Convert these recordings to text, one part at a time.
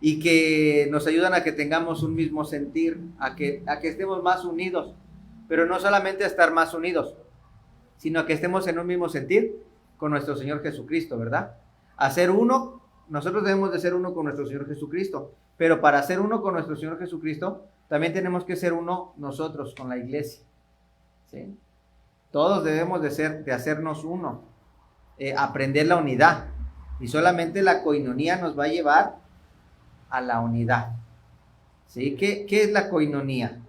y que nos ayudan a que tengamos un mismo sentir, a que estemos más unidos, pero no solamente a estar más unidos, sino a que estemos en un mismo sentir con nuestro Señor Jesucristo, ¿verdad? A ser uno, nosotros debemos de ser uno con nuestro Señor Jesucristo, pero para ser uno con nuestro Señor Jesucristo, también tenemos que ser uno nosotros con la iglesia, ¿sí? Todos debemos de hacernos uno, aprender la unidad, y solamente la coinonía nos va a llevar a la unidad, ¿sí? ¿Qué es la coinonía?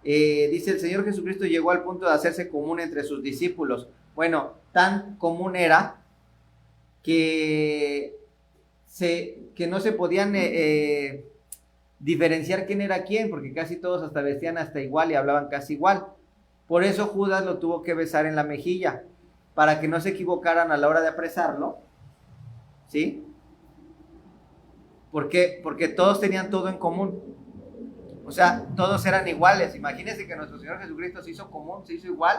Dice, el Señor Jesucristo llegó al punto de hacerse común entre sus discípulos. Bueno, tan común era que, que no se podían diferenciar quién era quién, porque casi todos hasta vestían hasta igual y hablaban casi igual. Por eso Judas lo tuvo que besar en la mejilla, para que no se equivocaran a la hora de apresarlo, ¿sí? ¿Por qué? Porque todos tenían todo en común. O sea, todos eran iguales. Imagínense que nuestro Señor Jesucristo se hizo común, se hizo igual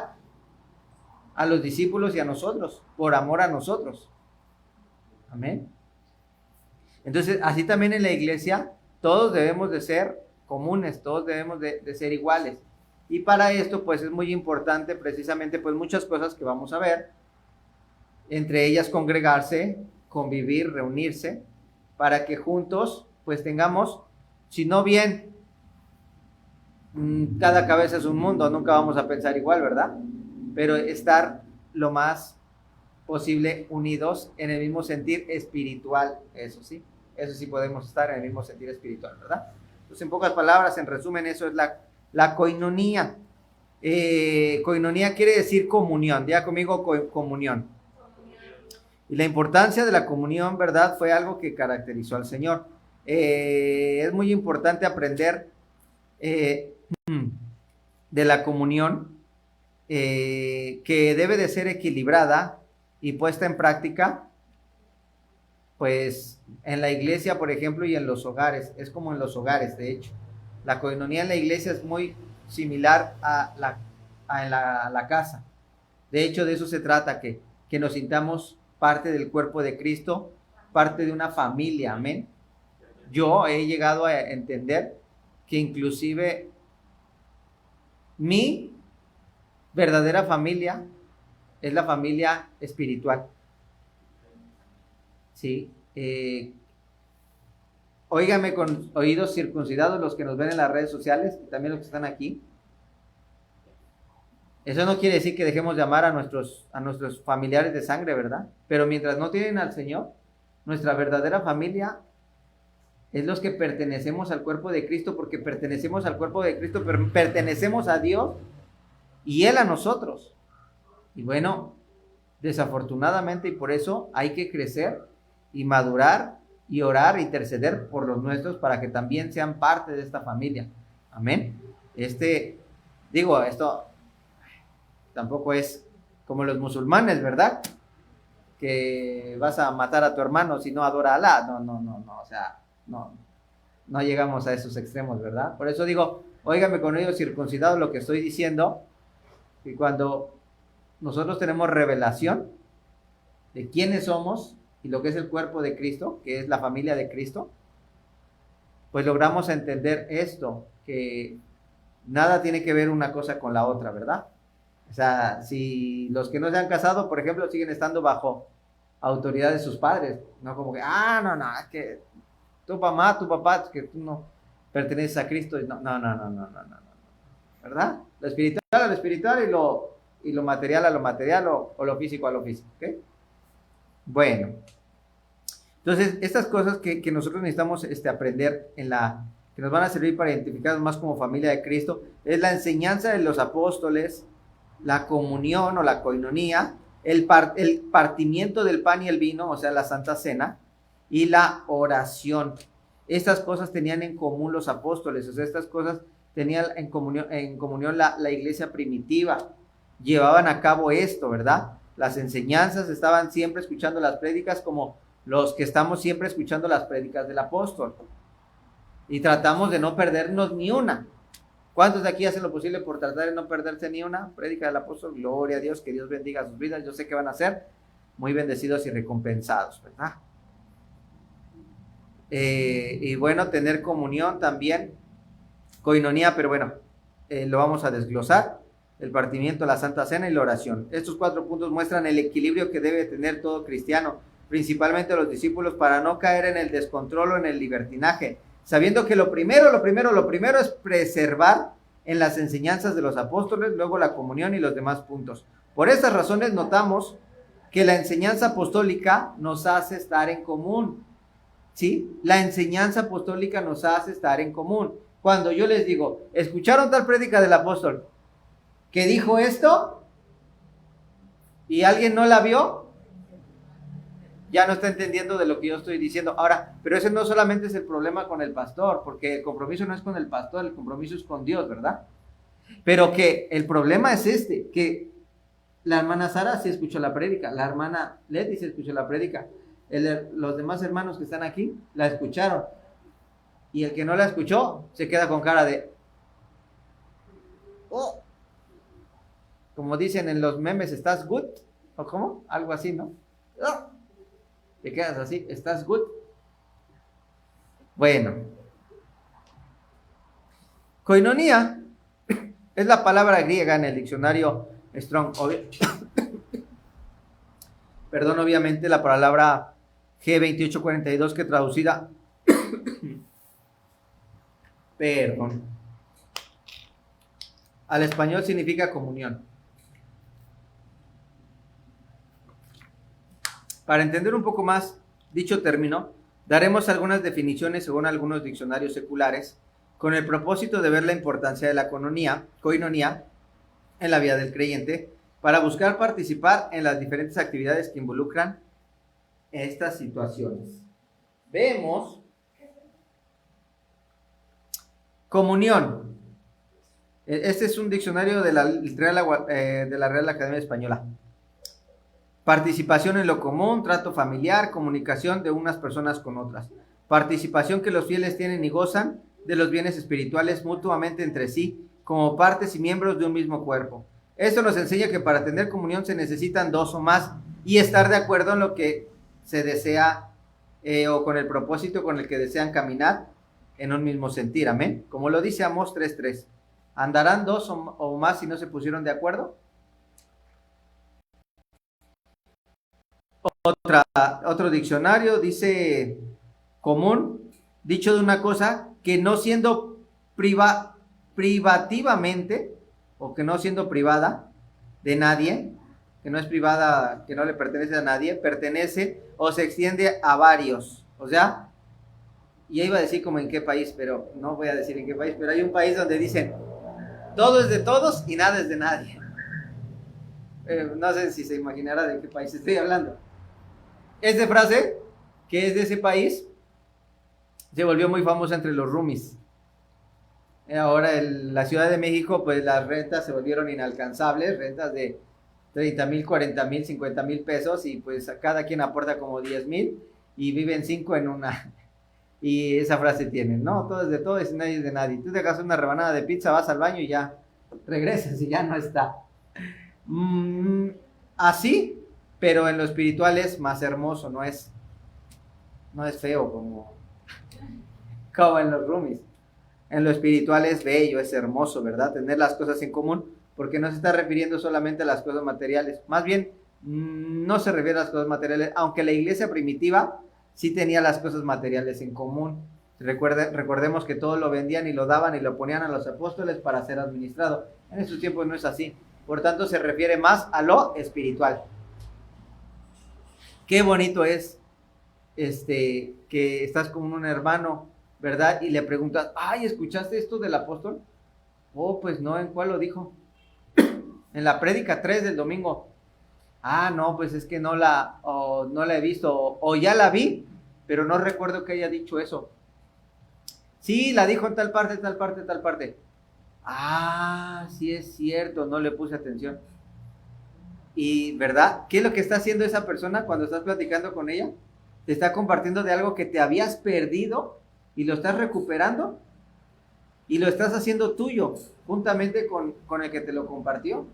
a los discípulos y a nosotros, por amor a nosotros. Amén. Entonces, así también en la iglesia, todos debemos de ser comunes, todos debemos de ser iguales. Y para esto, pues es muy importante precisamente, pues muchas cosas que vamos a ver, entre ellas congregarse, convivir, reunirse, para que juntos, pues tengamos, si no bien, cada cabeza es un mundo, nunca vamos a pensar igual, ¿verdad? Pero estar lo más posible unidos en el mismo sentir espiritual, eso sí podemos estar en el mismo sentir espiritual, ¿verdad? Entonces, en pocas palabras, en resumen, eso es la coinonía. Coinonía quiere decir comunión, diga conmigo comunión. Y la importancia de la comunión, ¿verdad? Fue algo que caracterizó al Señor. Es muy importante aprender de la comunión, que debe de ser equilibrada y puesta en práctica, pues en la iglesia, por ejemplo, y en los hogares. Es como en los hogares, de hecho. La coinonía en la iglesia es muy similar a la casa. De hecho, de eso se trata, que nos sintamos parte del cuerpo de Cristo, parte de una familia, amén. Yo he llegado a entender que inclusive mi verdadera familia es la familia espiritual, ¿sí? Óigame con oídos circuncidados los que nos ven en las redes sociales y también los que están aquí. Eso no quiere decir que dejemos de amar a nuestros familiares de sangre, ¿verdad? Pero mientras no tienen al Señor, nuestra verdadera familia es los que pertenecemos al cuerpo de Cristo, porque pertenecemos al cuerpo de Cristo, pero pertenecemos a Dios y Él a nosotros. Y bueno, desafortunadamente, y por eso hay que crecer y madurar y orar, interceder por los nuestros para que también sean parte de esta familia. Amén. Esto tampoco es como los musulmanes, ¿verdad? Que vas a matar a tu hermano si no adora a Alá. No, o sea, no llegamos a esos extremos, ¿verdad? Por eso digo, óigame con oídos circuncidados lo que estoy diciendo, que cuando nosotros tenemos revelación de quiénes somos y lo que es el cuerpo de Cristo, que es la familia de Cristo, pues logramos entender esto, que nada tiene que ver una cosa con la otra, ¿verdad? O sea, si los que no se han casado, por ejemplo, siguen estando bajo autoridad de sus padres, no como que, no, es que tu mamá, tu papá, es que tú no perteneces a Cristo, no, ¿verdad? Lo espiritual a lo espiritual y lo material a lo material o lo físico a lo físico, ¿ok? Bueno, entonces estas cosas que nosotros necesitamos aprender que nos van a servir para identificarnos más como familia de Cristo, es la enseñanza de los apóstoles, la comunión o la coinonía, el partimiento del pan y el vino, o sea, la Santa Cena, y la oración. Estas cosas tenían en común los apóstoles, o sea, estas cosas tenían en comunión la iglesia primitiva. Llevaban a cabo esto, ¿verdad? Las enseñanzas, estaban siempre escuchando las prédicas como los que estamos siempre escuchando las prédicas del apóstol. Y tratamos de no perdernos ni una. ¿Cuántos de aquí hacen lo posible por tratar de no perderse ni una prédica del apóstol? Gloria a Dios, que Dios bendiga sus vidas. Yo sé que van a ser muy bendecidos y recompensados, ¿verdad? Y bueno, tener comunión también, coinonía, pero bueno, lo vamos a desglosar: el partimiento, la Santa Cena y la oración. Estos 4 puntos muestran el equilibrio que debe tener todo cristiano, principalmente los discípulos, para no caer en el descontrol o en el libertinaje, sabiendo que lo primero es preservar en las enseñanzas de los apóstoles, luego la comunión y los demás puntos. Por estas razones notamos que la enseñanza apostólica nos hace estar en común, ¿sí? La enseñanza apostólica nos hace estar en común. Cuando yo les digo, ¿escucharon tal prédica del apóstol que dijo esto? ¿Y alguien no la vio? Ya no está entendiendo de lo que yo estoy diciendo. Ahora, pero ese no solamente es el problema con el pastor, porque el compromiso no es con el pastor, el compromiso es con Dios, ¿verdad? Pero que el problema es que la hermana Sara sí escuchó la prédica, la hermana Leti sí escuchó la prédica, los demás hermanos que están aquí la escucharon, y el que no la escuchó se queda con cara de, oh, como dicen en los memes, ¿estás good? ¿O cómo? Algo así, ¿no? Oh, te quedas así, ¿estás good? Bueno, koinonía es la palabra griega en el diccionario Strong. Perdón, obviamente la palabra G2842, que traducida perdón, al español significa comunión. Para entender un poco más dicho término, daremos algunas definiciones según algunos diccionarios seculares, con el propósito de ver la importancia de la coinonía en la vida del creyente, para buscar participar en las diferentes actividades que involucran estas situaciones. Vemos comunión. Este es un diccionario de la Real Academia Española. Participación en lo común, trato familiar, comunicación de unas personas con otras. Participación que los fieles tienen y gozan de los bienes espirituales mutuamente entre sí, como partes y miembros de un mismo cuerpo. Esto nos enseña que para tener comunión se necesitan 2 o más, y estar de acuerdo en lo que se desea o con el propósito con el que desean caminar en un mismo sentir. Amén. Como lo dice Amós 3:3. ¿Andarán 2 o más si no se pusieron de acuerdo? Otro diccionario dice común, dicho de una cosa que no siendo privativamente, o que no siendo privada de nadie, que no es privada, que no le pertenece a nadie, pertenece o se extiende a varios. O sea, y iba a decir como en qué país, pero no voy a decir en qué país, pero hay un país donde dicen todo es de todos y nada es de nadie. No sé si se imaginará de qué país estoy hablando. Esta frase, que es de ese país, se volvió muy famosa entre los roomies. Ahora en la Ciudad de México, pues las rentas se volvieron inalcanzables, rentas de 30,000, 40,000, 50,000 pesos, y pues cada quien aporta como 10,000 y viven 5 en una. Y esa frase tienen, ¿no? Todo es de todo y nadie es de nadie. Tú te hagas una rebanada de pizza, vas al baño y ya regresas y ya no está. Así, pero en lo espiritual es más hermoso, no es feo como en los roomies. En lo espiritual es bello, es hermoso, ¿verdad? Tener las cosas en común, porque no se está refiriendo solamente a las cosas materiales. Más bien, no se refiere a las cosas materiales, aunque la iglesia primitiva sí tenía las cosas materiales en común. Recordemos que todo lo vendían y lo daban y lo ponían a los apóstoles para ser administrado. En estos tiempos no es así. Por tanto, se refiere más a lo espiritual. Qué bonito es que estás con un hermano, ¿verdad? Y le preguntas, ay, ¿escuchaste esto del apóstol? Oh, pues no, ¿en cuál lo dijo? En la prédica 3 del domingo. Ah, no, pues es que no la he visto, o ya la vi, pero no recuerdo que haya dicho eso. Sí, la dijo en tal parte, tal parte, tal parte. Ah, sí es cierto, no le puse atención. Y, ¿verdad? ¿Qué es lo que está haciendo esa persona cuando estás platicando con ella? Te está compartiendo de algo que te habías perdido y lo estás recuperando y lo estás haciendo tuyo, juntamente con el que te lo compartió.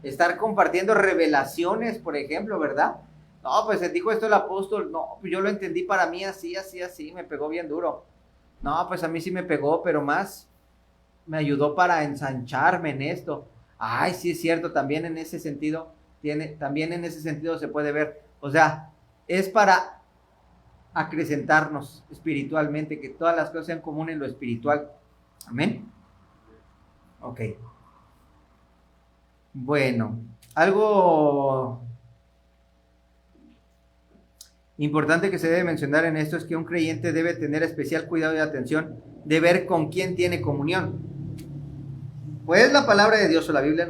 Estar compartiendo revelaciones, por ejemplo, ¿verdad? No, pues dijo esto el apóstol. No, pues yo lo entendí para mí así, así, así. Me pegó bien duro. No, pues a mí sí me pegó, pero más me ayudó para ensancharme en esto. Ay, sí es cierto, también en ese sentido, también en ese sentido se puede ver. O sea, es para acrecentarnos espiritualmente, que todas las cosas sean comunes en lo espiritual. Amén. Ok. Bueno, algo importante que se debe mencionar en esto es que un creyente debe tener especial cuidado y atención de ver con quién tiene comunión. Pues la palabra de Dios o la Biblia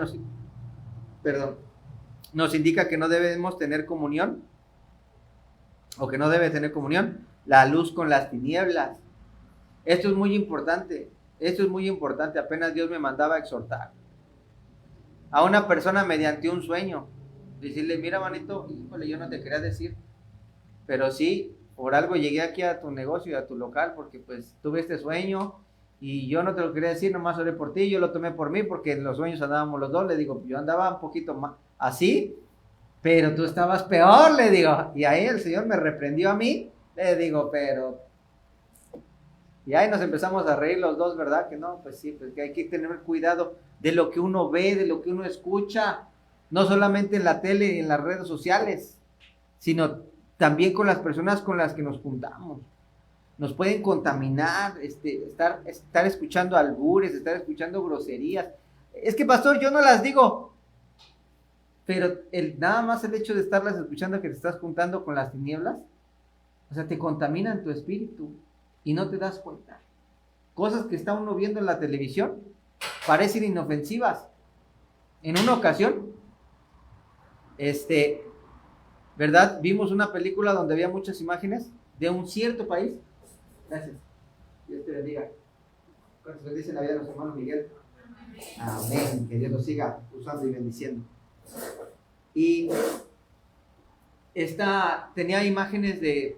nos indica que no debemos tener comunión, o que no debe tener comunión, la luz con las tinieblas. Esto es muy importante, apenas Dios me mandaba a exhortar a una persona mediante un sueño, decirle, mira manito, híjole, yo no te quería decir, pero sí, por algo llegué aquí a tu negocio y a tu local, porque pues tuve este sueño, y yo no te lo quería decir, nomás oré por ti, yo lo tomé por mí, porque en los sueños andábamos los dos, le digo, yo andaba un poquito más así, pero tú estabas peor, le digo, y ahí el Señor me reprendió a mí, le digo, pero, y ahí nos empezamos a reír los dos, ¿verdad? Que no, pues sí, pues que hay que tener cuidado de lo que uno ve, de lo que uno escucha, no solamente en la tele y en las redes sociales, sino también con las personas con las que nos juntamos. Nos pueden contaminar, estar escuchando albures, estar escuchando groserías. Es que, pastor, yo no las digo, pero nada más el hecho de estarlas escuchando, que te estás juntando con las tinieblas, o sea, te contaminan tu espíritu y no te das cuenta. Cosas que está uno viendo en la televisión parecen inofensivas. En una ocasión, ¿verdad? Vimos una película donde había muchas imágenes de un cierto país. Gracias. Dios te bendiga. ¿Cuántos bendicen la vida de los hermanos Miguel? Amén. Que Dios los siga usando y bendiciendo. Y tenía imágenes de,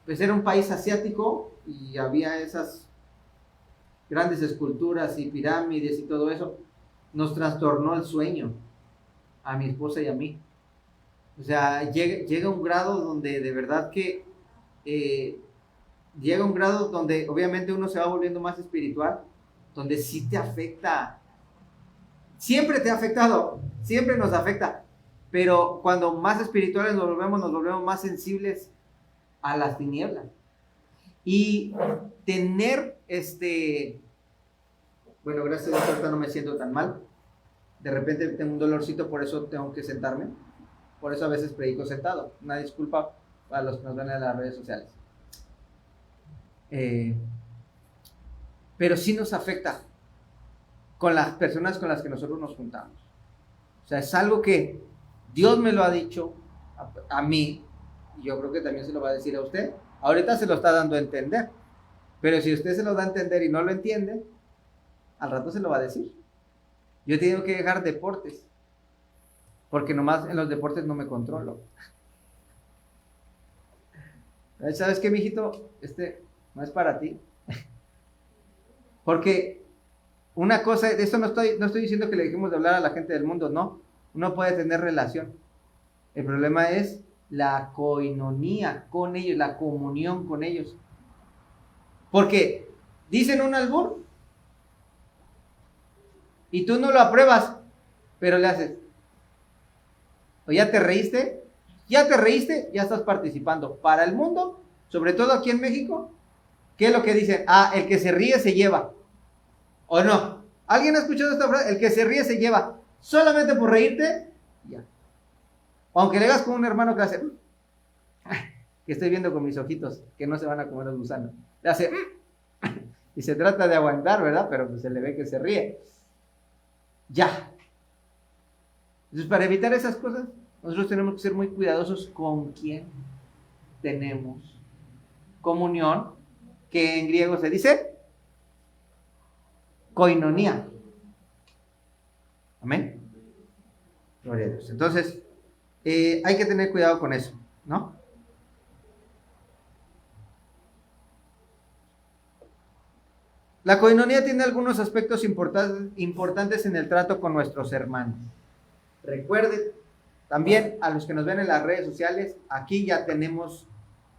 pues era un país asiático y había esas grandes esculturas y pirámides y todo eso. Nos trastornó el sueño a mi esposa y a mí. O sea, llega un grado donde de verdad que llega un grado donde obviamente uno se va volviendo más espiritual, donde sí te afecta. Siempre te ha afectado, siempre nos afecta, pero cuando más espirituales nos volvemos más sensibles a las tinieblas. Y tener bueno, gracias a Dios ahorita no me siento tan mal. De repente tengo un dolorcito, por eso tengo que sentarme. Por eso a veces predico sentado. Una disculpa para los que nos ven en las redes sociales. Pero sí nos afecta con las personas con las que nosotros nos juntamos. O sea, es algo que Dios me lo ha dicho a mí, y yo creo que también se lo va a decir a usted. Ahorita se lo está dando a entender, pero si usted se lo da a entender y no lo entiende, al rato se lo va a decir. Yo he tenido que dejar deportes, porque nomás en los deportes no me controlo. ¿Sabes qué, mijito? No es para ti. Porque una cosa, de esto no estoy diciendo que le dejemos de hablar a la gente del mundo, no. Uno puede tener relación. El problema es la coinonía con ellos, la comunión con ellos. Porque dicen un albur y tú no lo apruebas, pero le haces. ¿O ya te reíste? Ya estás participando. Para el mundo, sobre todo aquí en México, ¿qué es lo que dicen? El que se ríe se lleva. ¿O no? ¿Alguien ha escuchado esta frase? El que se ríe se lleva. Solamente por reírte, ya. Aunque le hagas con un hermano que hace, que estoy viendo con mis ojitos, que no se van a comer los gusanos. Le hace, y se trata de aguantar, ¿verdad? Pero pues se le ve que se ríe. Ya. Entonces, para evitar esas cosas, nosotros tenemos que ser muy cuidadosos con quién tenemos comunión, que en griego se dice koinonía. Amén. Gloria a Dios. Entonces, hay que tener cuidado con eso, ¿no? La koinonía tiene algunos aspectos importantes en el trato con nuestros hermanos. Recuerde También a los que nos ven en las redes sociales, aquí ya tenemos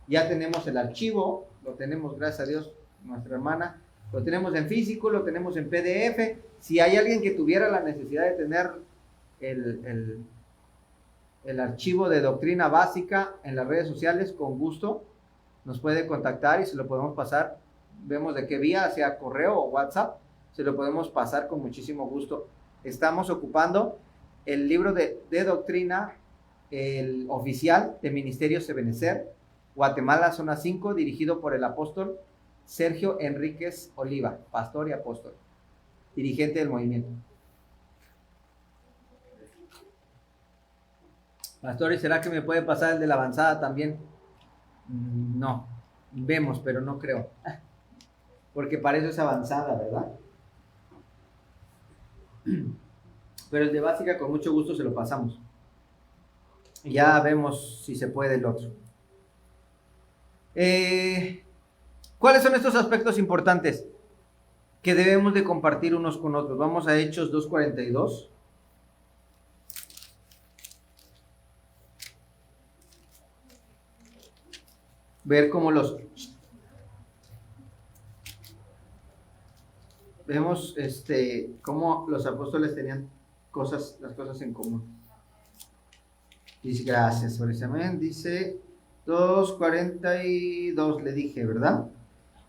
el archivo, lo tenemos, gracias a Dios, nuestra hermana, lo tenemos en físico, lo tenemos en PDF. Si hay alguien que tuviera la necesidad de tener el archivo de doctrina básica en las redes sociales, con gusto nos puede contactar y se lo podemos pasar. Vemos de qué vía, sea correo o WhatsApp, se lo podemos pasar con muchísimo gusto. Estamos ocupando el libro de doctrina, el oficial de Ministerios Ebenezer, Guatemala, zona 5, dirigido por el apóstol Sergio Enríquez Oliva, pastor y apóstol, dirigente del movimiento. Pastor, ¿y será que me puede pasar el de la avanzada también? No, vemos, pero no creo. Porque para eso es avanzada, ¿verdad? Pero el de básica con mucho gusto se lo pasamos. Ya vemos si se puede el otro. ¿Cuáles son estos aspectos importantes que debemos de compartir unos con otros? Vamos a Hechos 2:42. Ver cómo vemos cómo los apóstoles tenían las cosas en común. Dice, gracias, amén. Dice 2:42, le dije, ¿verdad?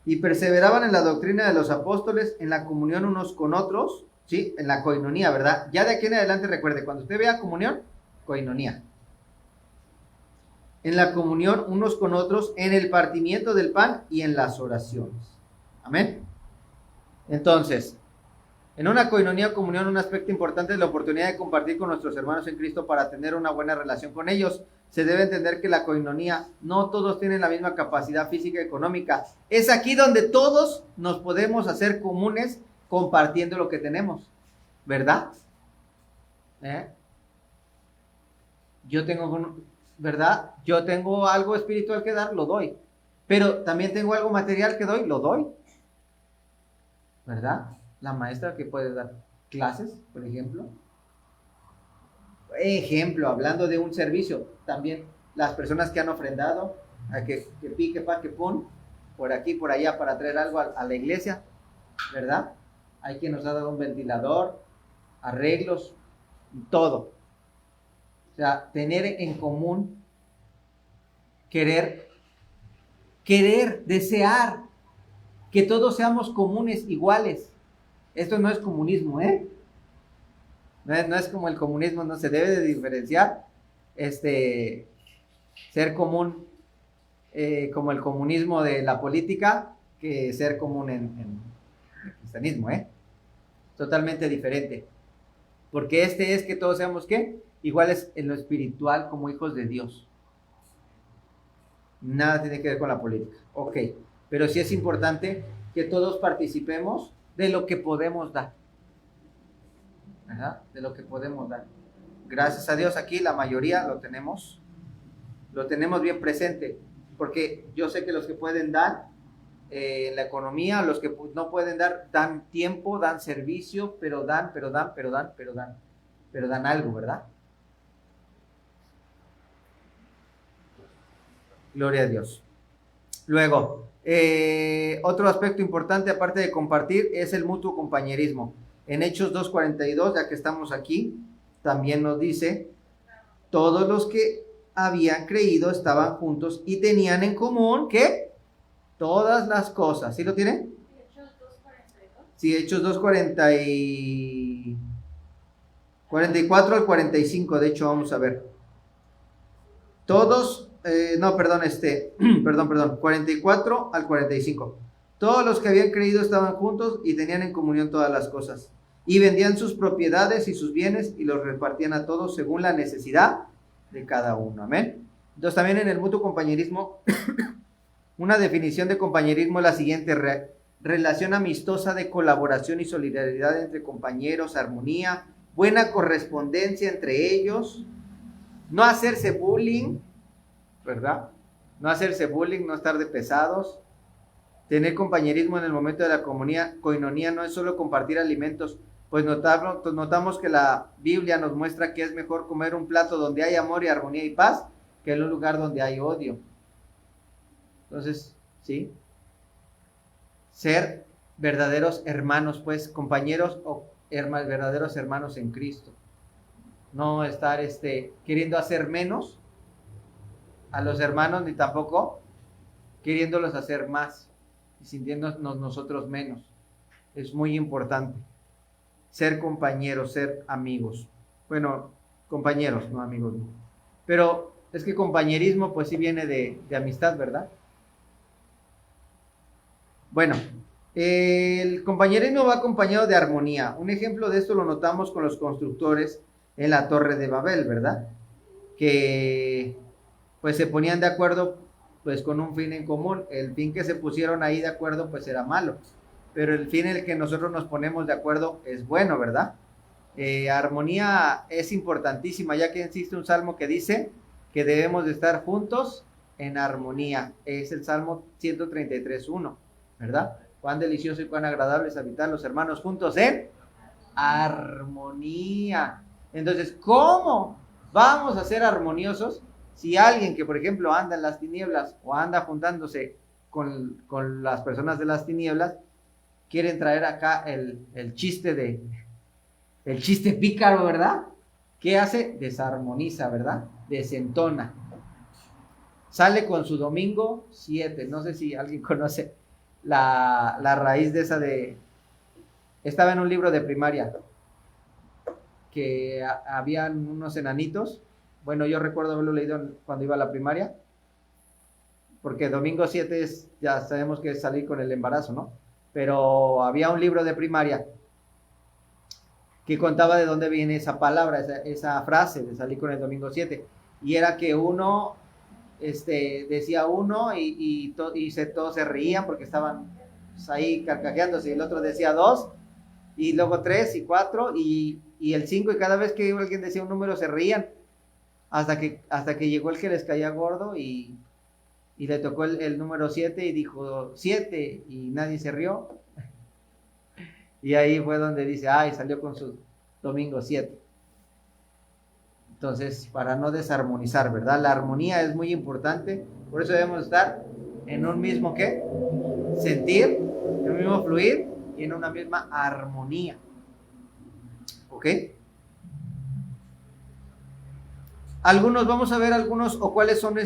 Y perseveraban en la doctrina de los apóstoles, en la comunión unos con otros, ¿sí? En la coinonía, ¿verdad? Ya de aquí en adelante recuerde, cuando usted vea comunión, coinonía. En la comunión unos con otros, en el partimiento del pan y en las oraciones. Amén. Entonces, en una coinonía o comunión, un aspecto importante es la oportunidad de compartir con nuestros hermanos en Cristo para tener una buena relación con ellos. Se debe entender que la coinonía, no todos tienen la misma capacidad física y económica. Es aquí donde todos nos podemos hacer comunes compartiendo lo que tenemos, ¿verdad? ¿Verdad? Yo tengo algo espiritual que dar, lo doy. Pero también tengo algo material que doy, lo doy. ¿Verdad? La maestra que puede dar clases, por ejemplo. Hablando de un servicio, también las personas que han ofrendado, a que pique, pa, que pon, por aquí, por allá, para traer algo a la iglesia, ¿verdad? Hay quien nos ha dado un ventilador, arreglos, todo. O sea, tener en común, querer, desear, que todos seamos comunes, iguales. Esto no es comunismo, No es como el comunismo, no se debe de diferenciar, ser común, como el comunismo de la política, que ser común en el cristianismo, Totalmente diferente. Porque es que todos seamos, ¿qué? Iguales en lo espiritual como hijos de Dios. Nada tiene que ver con la política. Ok, pero sí es importante que todos participemos de lo que podemos dar. ¿Verdad? De lo que podemos dar. Gracias a Dios aquí la mayoría lo tenemos bien presente, porque yo sé que los que pueden dar en la economía, los que no pueden dar, dan tiempo, dan servicio, pero dan algo, ¿verdad? Gloria a Dios. Luego, otro aspecto importante, aparte de compartir, es el mutuo compañerismo. En Hechos 2:42, ya que estamos aquí, también nos dice, todos los que habían creído estaban juntos y tenían en común, ¿qué? Todas las cosas. ¿Sí lo tienen? Hechos 2:42. Sí, Hechos 2:44 al 45, de hecho, vamos a ver. Todos, perdón, 44 al 45. Todos los que habían creído estaban juntos y tenían en comunión todas las cosas. Y vendían sus propiedades y sus bienes y los repartían a todos según la necesidad de cada uno. Amén. Entonces también en el mutuo compañerismo, una definición de compañerismo es la siguiente: relación amistosa de colaboración y solidaridad entre compañeros, armonía, buena correspondencia entre ellos, no hacerse bullying, ¿verdad? No hacerse bullying, no estar de pesados. Tener compañerismo en el momento de la coinonía no es solo compartir alimentos, pues notamos que la Biblia nos muestra que es mejor comer un plato donde hay amor y armonía y paz que en un lugar donde hay odio. Entonces, ¿sí? Ser verdaderos hermanos, pues, compañeros o verdaderos hermanos en Cristo. No estar queriendo hacer menos a los hermanos, ni tampoco queriéndolos hacer más y sintiéndonos nosotros menos. Es muy importante ser compañeros, ser amigos. Bueno, compañeros, no amigos. No. Pero es que compañerismo pues sí viene de amistad, ¿verdad? Bueno, el compañerismo va acompañado de armonía. Un ejemplo de esto lo notamos con los constructores en la Torre de Babel, ¿verdad? Que pues se ponían de acuerdo pues con un fin en común. El fin que se pusieron ahí de acuerdo pues era malo, pero el fin en el que nosotros nos ponemos de acuerdo es bueno, ¿verdad? Armonía es importantísima, ya que existe un salmo que dice que debemos de estar juntos en armonía. Es el Salmo 133:1, ¿verdad? Cuán delicioso y cuán agradable es habitar los hermanos juntos en armonía. Entonces, ¿cómo vamos a ser armoniosos si alguien que, por ejemplo, anda en las tinieblas o anda juntándose con las personas de las tinieblas, quieren traer acá el chiste pícaro, ¿verdad? ¿Qué hace? Desarmoniza, ¿verdad? Desentona. Sale con su domingo 7. No sé si alguien conoce la raíz de esa Estaba en un libro de primaria que habían unos enanitos. Bueno, yo recuerdo haberlo leído cuando iba a la primaria, porque domingo 7 ya sabemos que es salir con el embarazo, ¿no? Pero había un libro de primaria que contaba de dónde viene esa palabra, esa frase de salir con el domingo 7. Y era que uno decía uno y todos se reían porque estaban ahí carcajeándose. Y el otro decía 2, y luego 3 y 4 y el 5, y cada vez que alguien decía un número se reían. Hasta que llegó el que les caía gordo y le tocó el número 7 y dijo 7 y nadie se rió. Y ahí fue donde dice, ay, salió con su domingo 7. Entonces, para no desarmonizar, ¿verdad? La armonía es muy importante, por eso debemos estar en un mismo, ¿qué? Sentir, en un mismo fluir y en una misma armonía. ¿Ok? Vamos a ver algunos, o cuáles son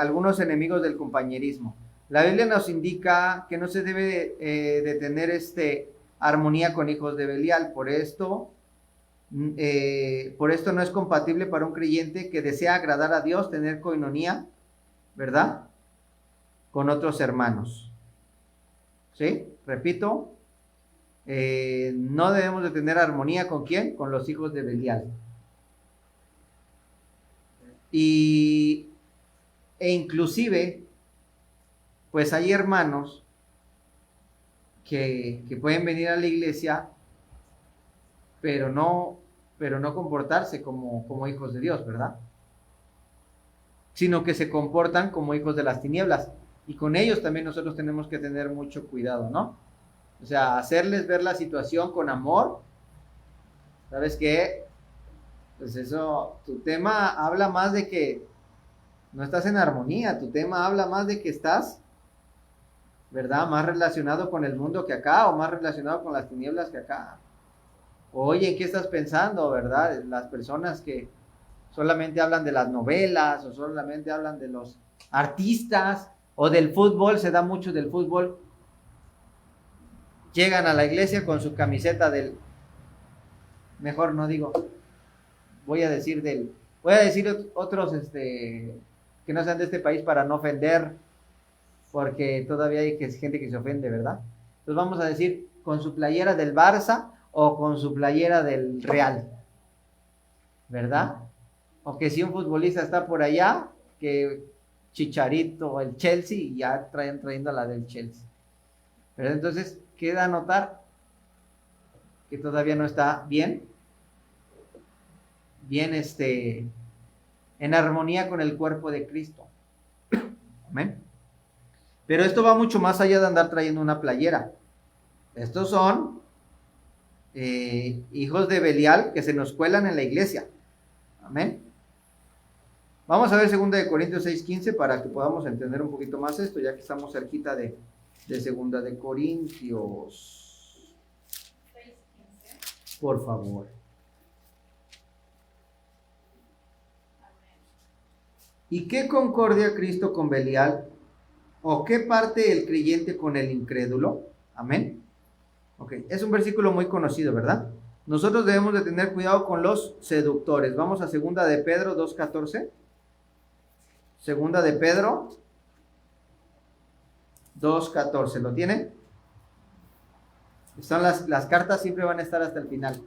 algunos enemigos del compañerismo. La Biblia nos indica que no se debe de tener armonía con hijos de Belial. Por esto no es compatible para un creyente que desea agradar a Dios tener coinonía, ¿verdad? Con otros hermanos. ¿Sí? Repito, no debemos de tener armonía ¿con quién? Con los hijos de Belial. E inclusive, pues hay hermanos que pueden venir a la iglesia, pero no comportarse como hijos de Dios, ¿verdad? Sino que se comportan como hijos de las tinieblas. Y con ellos también nosotros tenemos que tener mucho cuidado, ¿no? O sea, hacerles ver la situación con amor. ¿Sabes qué? Pues eso, tu tema habla más de que no estás en armonía, tu tema habla más de que estás, ¿verdad? Más relacionado con el mundo que acá, o más relacionado con las tinieblas que acá. Oye, ¿en qué estás pensando, verdad? Las personas que solamente hablan de las novelas, o solamente hablan de los artistas, o del fútbol, se da mucho del fútbol. Llegan a la iglesia con su camiseta mejor no digo, voy a decir otros que no sean de este país para no ofender, porque todavía hay gente que se ofende, ¿verdad? Entonces vamos a decir con su playera del Barça o con su playera del Real, ¿verdad? O que si un futbolista está por allá, que Chicharito o el Chelsea, y ya trayendo la del Chelsea, ¿verdad? Entonces queda notar que todavía no está bien en armonía con el cuerpo de Cristo. Amén. Pero esto va mucho más allá de andar trayendo una playera. Estos son hijos de Belial que se nos cuelan en la iglesia. Amén. Vamos a ver 2 de Corintios 6:15 para que podamos entender un poquito más esto, ya que estamos cerquita de 2 de Corintios. 6:15. Por favor. ¿Y qué concordia Cristo con Belial? ¿O qué parte el creyente con el incrédulo? Amén. Ok, es un versículo muy conocido, ¿verdad? Nosotros debemos de tener cuidado con los seductores. Vamos a 2 de Pedro 2:14. 2 de Pedro 2:14. ¿Lo tienen? Están las cartas, siempre van a estar hasta el final.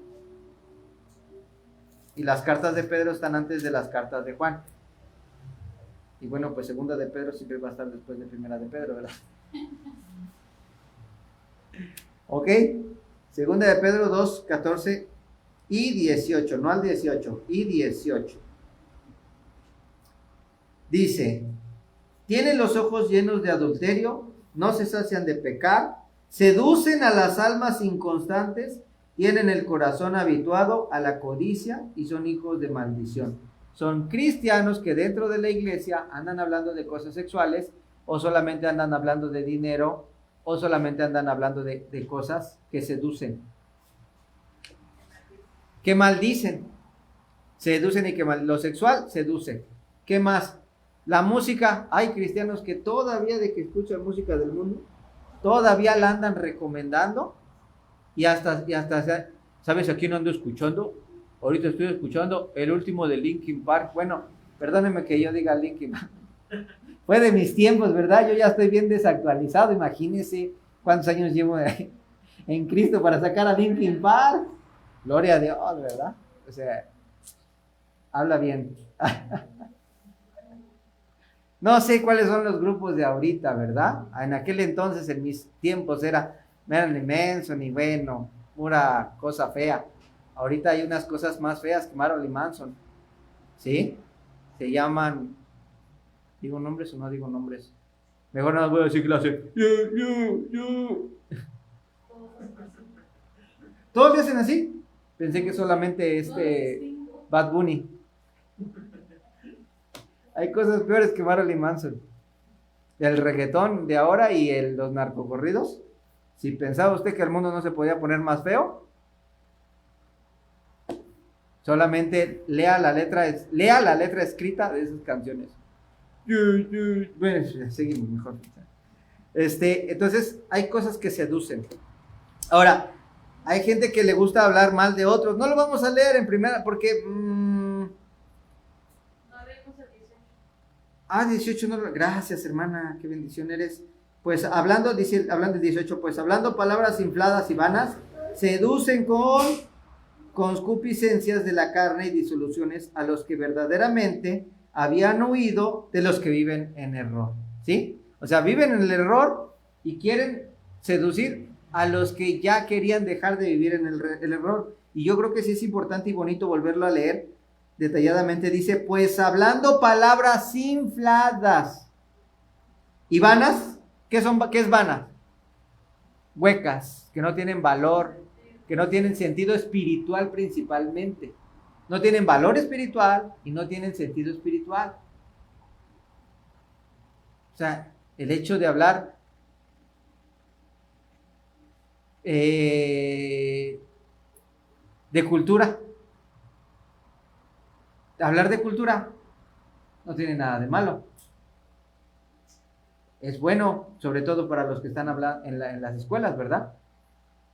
Y las cartas de Pedro están antes de las cartas de Juan. Y bueno, pues 2 de Pedro siempre va a estar después de 1 de Pedro, ¿verdad? Ok, 2 de Pedro 2:14 y 18, no al 18, y 18. Dice, tienen los ojos llenos de adulterio, no se sacian de pecar, seducen a las almas inconstantes, tienen el corazón habituado a la codicia y son hijos de maldición. Son cristianos que dentro de la iglesia andan hablando de cosas sexuales, o solamente andan hablando de dinero, o solamente andan hablando de cosas que seducen, que maldicen, seducen y que lo sexual seduce. ¿Qué más? La música, hay cristianos que todavía de que escuchan música del mundo, todavía la andan recomendando y hasta ¿sabes a quién ando escuchando? Ahorita estoy escuchando el último de Linkin Park. Bueno, perdónenme que yo diga Linkin Park. Fue de mis tiempos, ¿verdad? Yo ya estoy bien desactualizado. Imagínense cuántos años llevo en Cristo para sacar a Linkin Park. Gloria a Dios, ¿verdad? O sea, habla bien. No sé cuáles son los grupos de ahorita, ¿verdad? En aquel entonces, en mis tiempos, era Marilyn Manson y bueno, pura cosa fea. Ahorita hay unas cosas más feas que Marilyn Manson, ¿sí? Se llaman, ¿digo nombres o no digo nombres? Mejor no les voy a decir clase. Yo. ¿Todos le hacen así? Pensé que solamente Bad Bunny. Hay cosas peores que Marilyn Manson. El reggaetón de ahora y los narcocorridos. Si pensaba usted que el mundo no se podía poner más feo, solamente lea la letra escrita de esas canciones. Bueno, seguimos mejor. Entonces, hay cosas que seducen. Ahora, hay gente que le gusta hablar mal de otros. No lo vamos a leer en primera porque... no leemos el 18. 18 no. Gracias, hermana, qué bendición eres. Pues hablando de 18, pues hablando palabras infladas y vanas, seducen con concupiscencias de la carne y disoluciones a los que verdaderamente habían huido de los que viven en error, ¿sí? O sea, viven en el error y quieren seducir a los que ya querían dejar de vivir en el error. Y yo creo que sí es importante y bonito volverlo a leer detalladamente. Dice, pues hablando palabras infladas y vanas. ¿Qué es vana? Huecas, que no tienen valor, que no tienen sentido espiritual principalmente. No tienen valor espiritual y no tienen sentido espiritual. O sea, el hecho de hablar de cultura. Hablar de cultura no tiene nada de malo. Es bueno, sobre todo para los que están hablando en las escuelas, ¿verdad?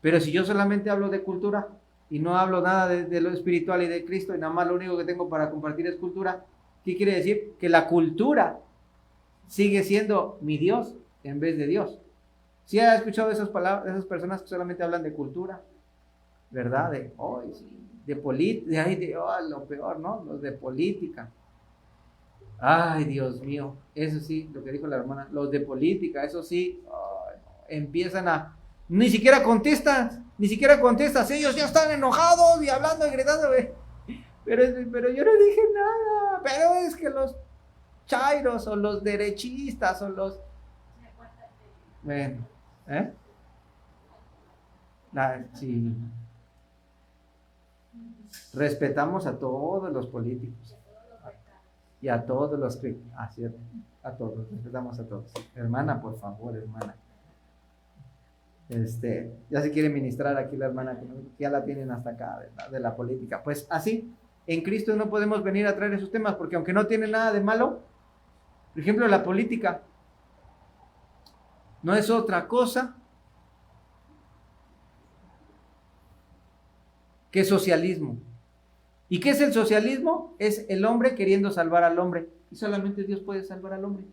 Pero si yo solamente hablo de cultura y no hablo nada de lo espiritual y de Cristo y nada más lo único que tengo para compartir es cultura, ¿qué quiere decir? Que la cultura sigue siendo mi Dios en vez de Dios. ¿Sí ha escuchado esas palabras, esas personas que solamente hablan de cultura? ¿Verdad? De política, lo peor, ¿no? Los de política. Ay, Dios mío, eso sí, lo que dijo la hermana, los de política, eso sí, empiezan a, ni siquiera contestas, ellos ya están enojados y hablando y gritando, pero yo no dije nada, pero es que los chairos o los derechistas o los, bueno, Sí. Respetamos a todos los políticos y a todos los que... a todos, respetamos a todos. Hermana, por favor, hermana. Ya se quiere ministrar aquí la hermana, que ya la tienen hasta acá de la política. Pues así, en Cristo no podemos venir a traer esos temas, porque aunque no tiene nada de malo, por ejemplo, la política no es otra cosa que socialismo. ¿Y qué es el socialismo? Es el hombre queriendo salvar al hombre, y solamente Dios puede salvar al hombre.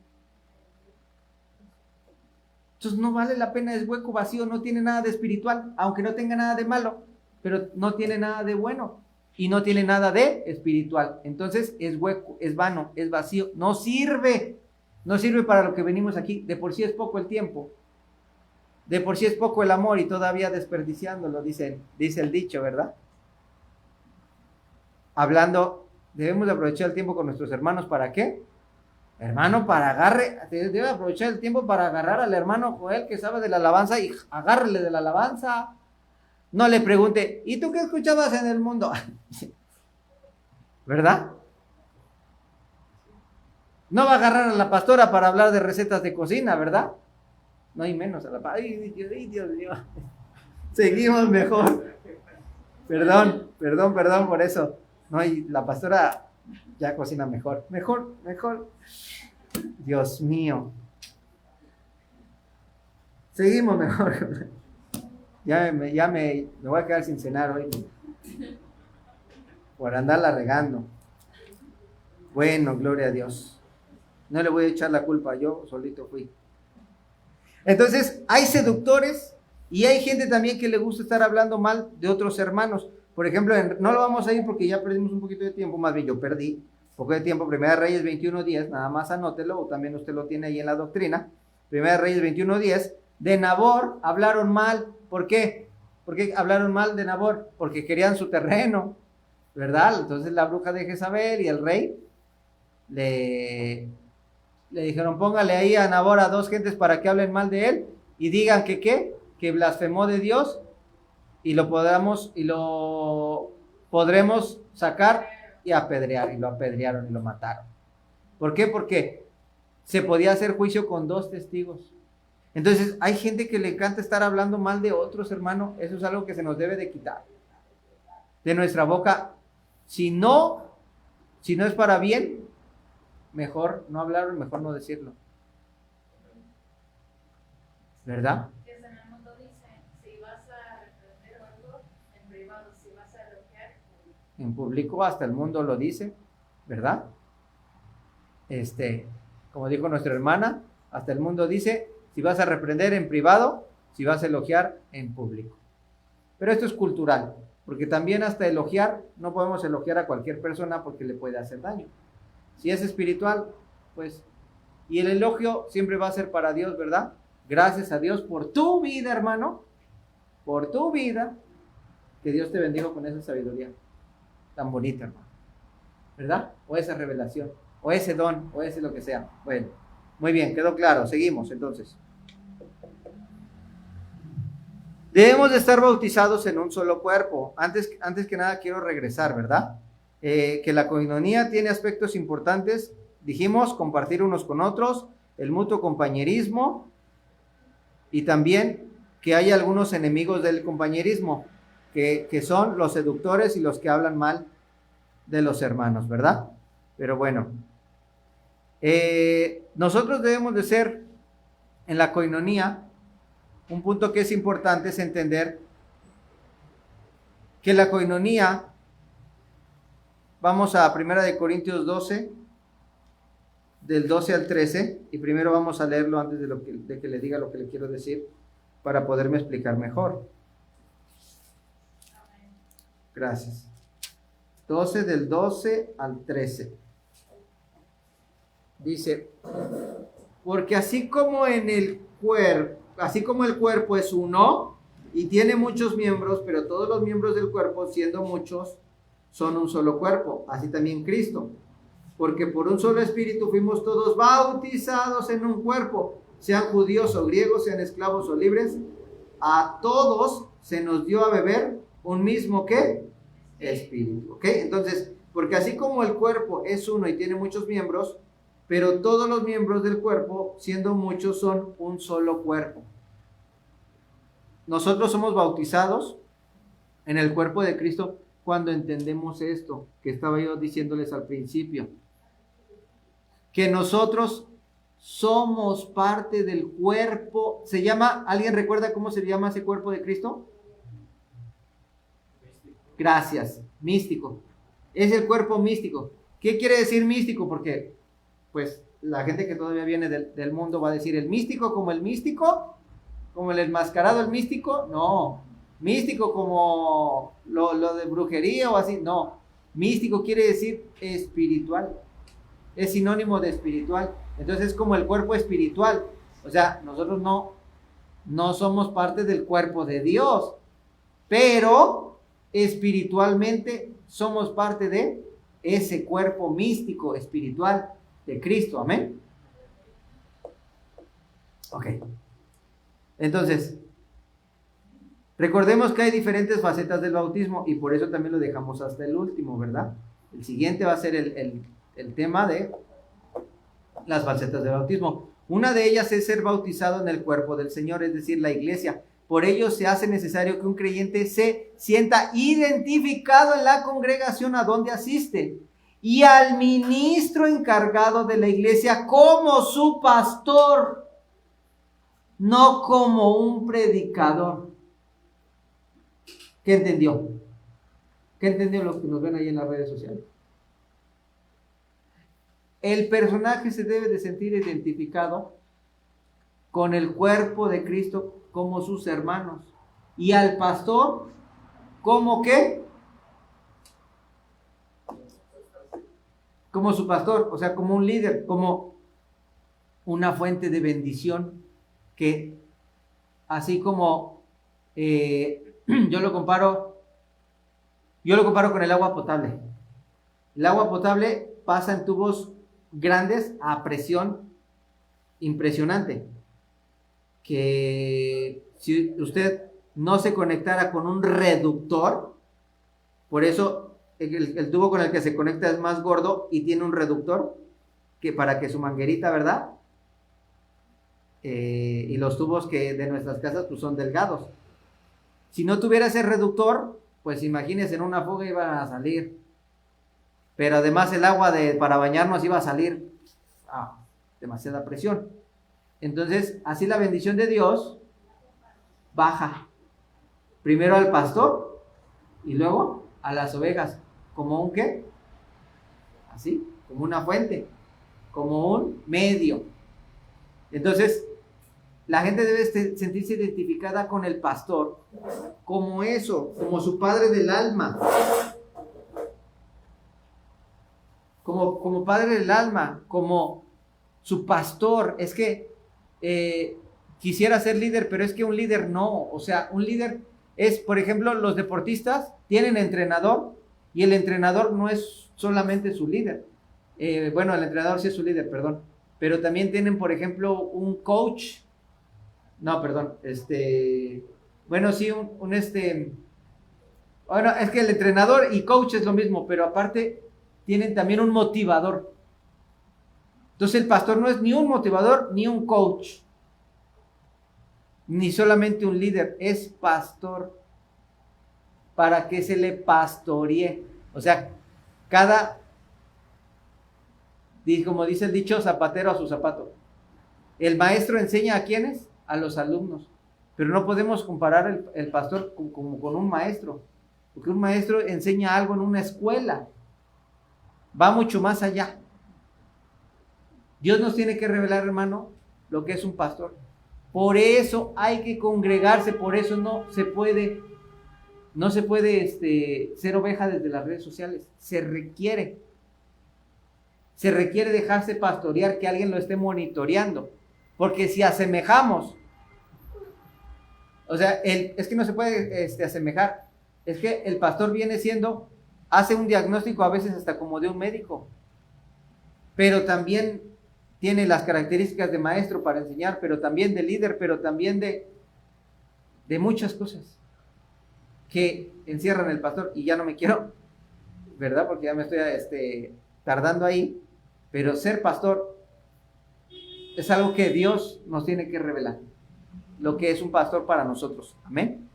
Entonces no vale la pena, es hueco, vacío, no tiene nada de espiritual, aunque no tenga nada de malo, pero no tiene nada de bueno y no tiene nada de espiritual. Entonces es hueco, es vano, es vacío, no sirve para lo que venimos aquí. De por sí es poco el tiempo, de por sí es poco el amor y todavía desperdiciándolo, dice el dicho, ¿verdad? Hablando, debemos de aprovechar el tiempo con nuestros hermanos, ¿para qué? Hermano, debe aprovechar el tiempo para agarrar al hermano Joel que sabe de la alabanza y agárrele de la alabanza. No le pregunte, ¿y tú qué escuchabas en el mundo? ¿Verdad? No va a agarrar a la pastora para hablar de recetas de cocina, ¿verdad? No hay menos a la pastora. Ay, Dios mío. Seguimos mejor. Perdón por eso. No, y la pastora ya cocina mejor. Mejor. Dios mío. Seguimos mejor. Ya me voy a quedar sin cenar hoy por andarla regando. Bueno, gloria a Dios. No le voy a echar la culpa, yo solito fui. Entonces, hay seductores y hay gente también que le gusta estar hablando mal de otros hermanos. Por ejemplo, no lo vamos a ir porque ya perdimos un poquito de tiempo, más bien yo perdí un poco de tiempo. Primera de Reyes 21:10, nada más anótelo, o también usted lo tiene ahí en la doctrina. Primera de Reyes 21:10, de Nabor hablaron mal. ¿Por qué? ¿Por qué hablaron mal de Nabor? Porque querían su terreno, ¿verdad? Entonces la bruja de Jezabel y el rey le dijeron, póngale ahí a Nabor a 2 gentes para que hablen mal de él y digan que ¿qué? Que blasfemó de Dios y lo podremos sacar y apedrear. Y lo apedrearon y lo mataron. ¿Por qué? Porque se podía hacer juicio con 2 testigos. Entonces hay gente que le encanta estar hablando mal de otros, hermano. Eso es algo que se nos debe de quitar de nuestra boca. Si no es para bien, mejor no hablarlo, mejor no decirlo, ¿verdad? En el mundo dice, si vas a reprender algo en privado, si vas a elogiar en público, hasta el mundo lo dice, ¿verdad? Como dijo nuestra hermana, hasta el mundo dice, si vas a reprender en privado, si vas a elogiar en público. Pero esto es cultural, porque también hasta elogiar, no podemos elogiar a cualquier persona porque le puede hacer daño. Si es espiritual, pues, y el elogio siempre va a ser para Dios, ¿verdad? Gracias a Dios por tu vida, hermano, por tu vida, que Dios te bendijo con esa sabiduría tan bonita, hermano, ¿verdad? O esa revelación, o ese don, o ese lo que sea. Bueno, muy bien, quedó claro, seguimos entonces. Debemos de estar bautizados en un solo cuerpo. Antes que nada quiero regresar, ¿verdad? Que la coinonía tiene aspectos importantes. Dijimos compartir unos con otros, el mutuo compañerismo y también que hay algunos enemigos del compañerismo, que son los seductores y los que hablan mal de los hermanos, ¿verdad? Pero bueno, nosotros debemos de ser en la coinonía. Un punto que es importante es entender que la coinonía, vamos a 1 Corintios 12, del 12 al 13, y primero vamos a leerlo antes de que le diga lo que le quiero decir, para poderme explicar mejor. Gracias. 12 del 12 al 13. Dice, porque así como el cuerpo es uno y tiene muchos miembros, pero todos los miembros del cuerpo, siendo muchos, son un solo cuerpo, así también Cristo. Porque por un solo espíritu fuimos todos bautizados en un cuerpo, sean judíos o griegos, sean esclavos o libres, a todos se nos dio a beber un mismo, ¿qué? Espíritu, ¿ok? Entonces, porque así como el cuerpo es uno y tiene muchos miembros, pero todos los miembros del cuerpo, siendo muchos, son un solo cuerpo. Nosotros somos bautizados en el cuerpo de Cristo cuando entendemos esto que estaba yo diciéndoles al principio, que nosotros somos parte del cuerpo. Se llama, ¿alguien recuerda cómo se llama ese cuerpo de Cristo? Gracias, místico. Es el cuerpo místico. ¿Qué quiere decir místico? Porque, pues, la gente que todavía viene del mundo va a decir, ¿el místico como el místico? ¿Como el enmascarado el místico? No. ¿Místico como lo de brujería o así? No. Místico quiere decir espiritual. Es sinónimo de espiritual. Entonces es como el cuerpo espiritual. O sea, nosotros no somos parte del cuerpo de Dios, pero espiritualmente somos parte de ese cuerpo místico, espiritual de Cristo. Amén. Ok. Entonces, recordemos que hay diferentes facetas del bautismo y por eso también lo dejamos hasta el último, ¿verdad? El siguiente va a ser el tema de las facetas del bautismo. Una de ellas es ser bautizado en el cuerpo del Señor, es decir, la iglesia. Por ello se hace necesario que un creyente se sienta identificado en la congregación a donde asiste y al ministro encargado de la iglesia como su pastor, no como un predicador. ¿Qué entendió? ¿Qué entendió los que nos ven ahí en las redes sociales? El personaje se debe de sentir identificado con el cuerpo de Cristo como sus hermanos y al pastor como ¿qué? Como su pastor, o sea, como un líder, como una fuente de bendición que así como yo lo comparo con el agua potable. El agua potable pasa en tubos grandes a presión impresionante, que si usted no se conectara con un reductor, por eso el tubo con el que se conecta es más gordo y tiene un reductor que para que su manguerita, ¿verdad? Y los tubos que de nuestras casas pues son delgados. Si no tuviera ese reductor, pues imagínense, en una fuga iba a salir. Pero además el agua para bañarnos iba a salir demasiada presión. Entonces, así la bendición de Dios baja. Primero al pastor y luego a las ovejas. ¿Como un qué? Así, como una fuente, como un medio. Entonces, la gente debe sentirse identificada con el pastor como eso, como su padre del alma. Como padre del alma, como su pastor. Es que quisiera ser líder, pero es que un líder no. O sea, un líder es, por ejemplo, los deportistas tienen entrenador y el entrenador no es solamente su líder. Bueno, el entrenador sí es su líder, perdón. Pero también tienen, por ejemplo, un coach. No, perdón. Bueno, sí, bueno, es que el entrenador y coach es lo mismo, pero aparte tienen también un motivador. Entonces el pastor no es ni un motivador ni un coach, ni solamente un líder, es pastor para que se le pastoree. O sea, como dice el dicho, zapatero a su zapato. El maestro enseña ¿a quiénes? A los alumnos. Pero no podemos comparar el pastor como con un maestro, porque un maestro enseña algo en una escuela. Va mucho más allá. Dios nos tiene que revelar, hermano, lo que es un pastor. Por eso hay que congregarse, por eso no se puede ser oveja desde las redes sociales. Se requiere dejarse pastorear, que alguien lo esté monitoreando. Porque si asemejamos, o sea, es que no se puede asemejar. Es que el pastor hace un diagnóstico a veces hasta como de un médico, pero también tiene las características de maestro para enseñar, pero también de líder, pero también de muchas cosas. que encierran al pastor y ya no me quiero, ¿verdad? Porque ya me estoy tardando ahí, pero ser pastor es algo que Dios nos tiene que revelar, lo que es un pastor para nosotros, amén.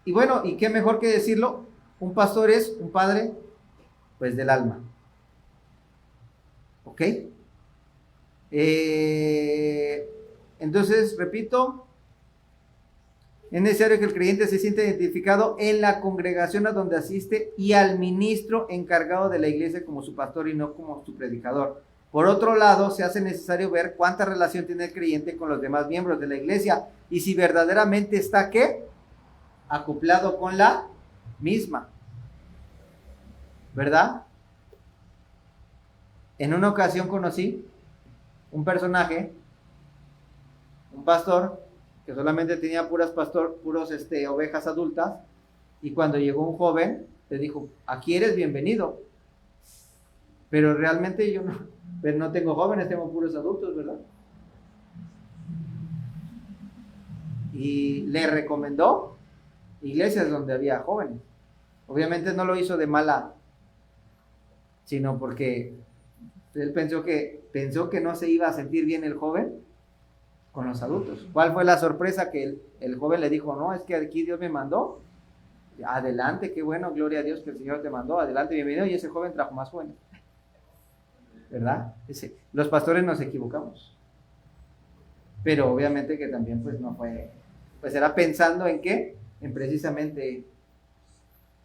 Y bueno, y qué mejor que decirlo, un pastor es un padre, pues del alma, ¿ok? Entonces, repito, es necesario que el creyente se sienta identificado en la congregación a donde asiste y al ministro encargado de la iglesia como su pastor y no como su predicador. Por otro lado, se hace necesario ver cuánta relación tiene el creyente con los demás miembros de la iglesia y si verdaderamente está, ¿qué? Acoplado con la misma, ¿verdad? En una ocasión conocí un personaje, un pastor, que solamente tenía puras ovejas adultas, y cuando llegó un joven, le dijo, aquí eres bienvenido, pero realmente yo no tengo jóvenes, tengo puros adultos, ¿verdad? Y le recomendó iglesias donde había jóvenes. Obviamente no lo hizo de mala, sino porque él pensó que no se iba a sentir bien el joven con los adultos. ¿Cuál fue la sorpresa? Que el joven le dijo, no, es que aquí Dios me mandó. Adelante, qué bueno, gloria a Dios que el Señor te mandó. Adelante, bienvenido. Y ese joven trajo más jóvenes. ¿Verdad? Los pastores nos equivocamos. Pero obviamente que también pues no fue, pues era pensando en qué, en precisamente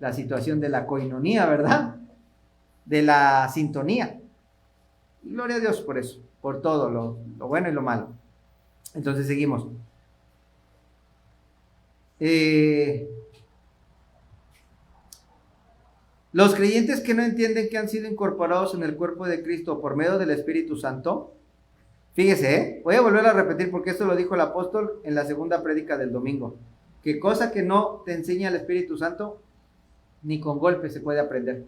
la situación de la coinonía, ¿verdad? De la sintonía. Y gloria a Dios por eso, por todo lo bueno y lo malo. Entonces seguimos. Los creyentes que no entienden que han sido incorporados en el cuerpo de Cristo por medio del Espíritu Santo, fíjese, voy a volver a repetir porque esto lo dijo el apóstol en la segunda prédica del domingo, que cosa que no te enseña el Espíritu Santo, ni con golpe se puede aprender.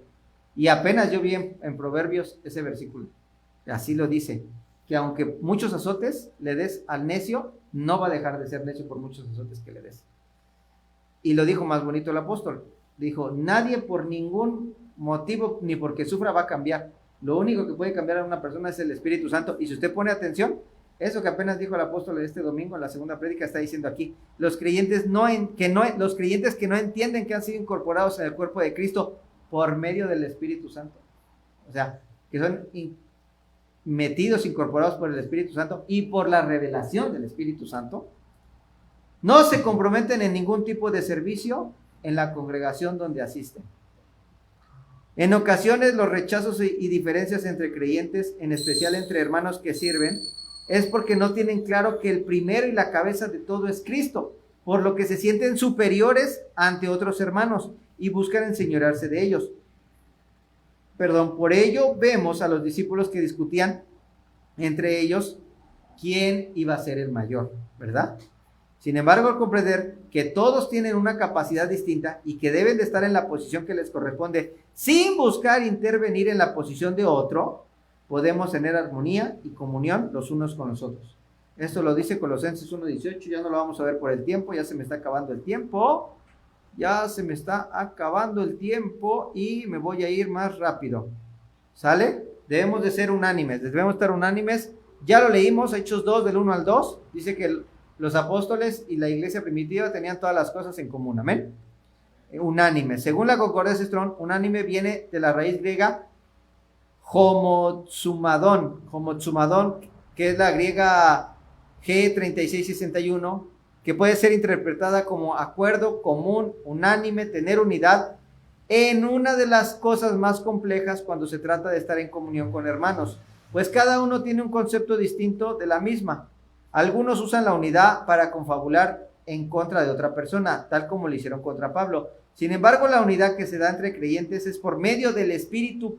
Y apenas yo vi en Proverbios ese versículo, así lo dice, que aunque muchos azotes le des al necio, no va a dejar de ser necio por muchos azotes que le des. Y lo dijo más bonito el apóstol, dijo, nadie por ningún motivo ni porque sufra va a cambiar. Lo único que puede cambiar a una persona es el Espíritu Santo. Y si usted pone atención, eso que apenas dijo el apóstol este domingo en la segunda prédica está diciendo aquí, los creyentes que no entienden que han sido incorporados en el cuerpo de Cristo por medio del Espíritu Santo. O sea, que son metidos, incorporados por el Espíritu Santo y por la revelación del Espíritu Santo, no se comprometen en ningún tipo de servicio en la congregación donde asisten. En ocasiones los rechazos y diferencias entre creyentes, en especial entre hermanos que sirven, es porque no tienen claro que el primero y la cabeza de todo es Cristo, por lo que se sienten superiores ante otros hermanos y buscan enseñorearse de ellos. Por ello vemos a los discípulos que discutían entre ellos quién iba a ser el mayor, ¿verdad? Sin embargo, al comprender que todos tienen una capacidad distinta y que deben de estar en la posición que les corresponde sin buscar intervenir en la posición de otro, podemos tener armonía y comunión los unos con los otros. Esto lo dice Colosenses 1:18, ya no lo vamos a ver por el tiempo, ya se me está acabando el tiempo. Ya se me está acabando el tiempo y me voy a ir más rápido. ¿Sale? Debemos de ser unánimes, debemos estar unánimes. Ya lo leímos, Hechos 2 del 1 al 2. Dice que los apóstoles y la iglesia primitiva tenían todas las cosas en común. Amén. Unánime. Según la concordancia Strong, unánime viene de la raíz griega homotsumadón, que es la griega G3661, que puede ser interpretada como acuerdo, común, unánime, tener unidad en una de las cosas más complejas cuando se trata de estar en comunión con hermanos, pues cada uno tiene un concepto distinto de la misma. Algunos usan la unidad para confabular en contra de otra persona, tal como lo hicieron contra Pablo. Sin embargo, la unidad que se da entre creyentes es por medio del Espíritu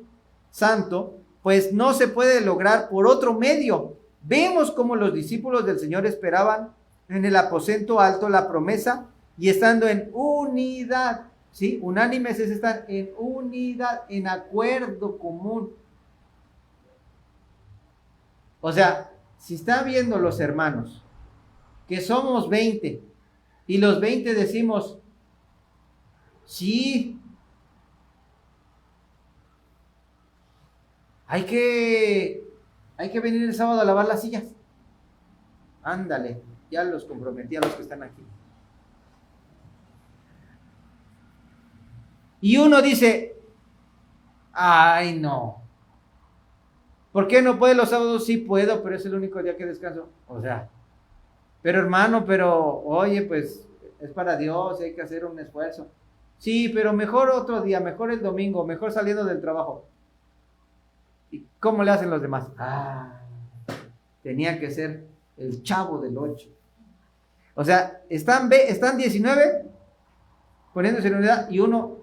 Santo, pues no se puede lograr por otro medio. Vemos cómo los discípulos del Señor esperaban en el aposento alto la promesa y estando en unidad, ¿sí? Unánimes es estar en unidad, en acuerdo común. O sea, si están viendo los hermanos que somos 20 Y los 20 decimos, sí, hay que venir el sábado a lavar las sillas. Ándale, ya los comprometí a los que están aquí. Y uno dice, ay no, ¿por qué no puede los sábados? Sí puedo, pero es el único día que descanso. O sea, pero hermano, oye, pues es para Dios, hay que hacer un esfuerzo. Sí, pero mejor otro día, mejor el domingo, mejor saliendo del trabajo. ¿Y cómo le hacen los demás? Tenía que ser el Chavo del 8. O sea, están 19 poniéndose en unidad y uno,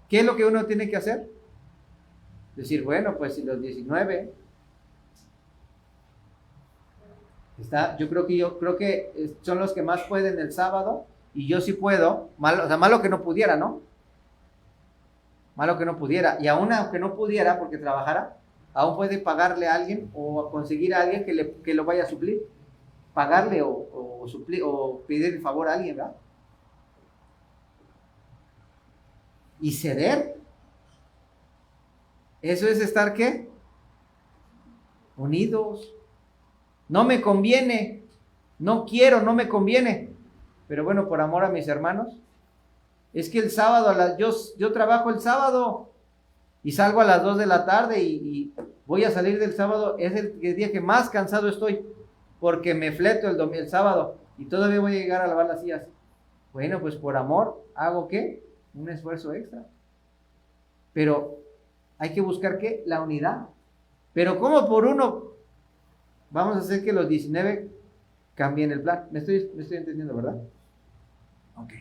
¿qué es lo que uno tiene que hacer? Decir, bueno, pues si los 19 yo creo que son los que más pueden el sábado y yo sí puedo, malo que no pudiera, ¿no? Malo que no pudiera, y aún aunque no pudiera porque trabajara, aún puede pagarle a alguien o conseguir a alguien que lo vaya a suplir, pagarle o suplir o pedir el favor a alguien, ¿verdad? Y ceder, eso es estar ¿qué? Unidos. No me conviene, no quiero, no me conviene, pero bueno, por amor a mis hermanos, es que el sábado, yo trabajo el sábado y salgo a las 2 de la tarde y voy a salir del sábado, es el día que más cansado estoy, porque me fleto el sábado y todavía voy a llegar a lavar las sillas. Bueno, pues por amor, ¿hago qué? Un esfuerzo extra. Pero hay que buscar ¿qué? La unidad. Pero ¿cómo por uno vamos a hacer que los 19 cambien el plan? Me estoy entendiendo, ¿verdad? Ok.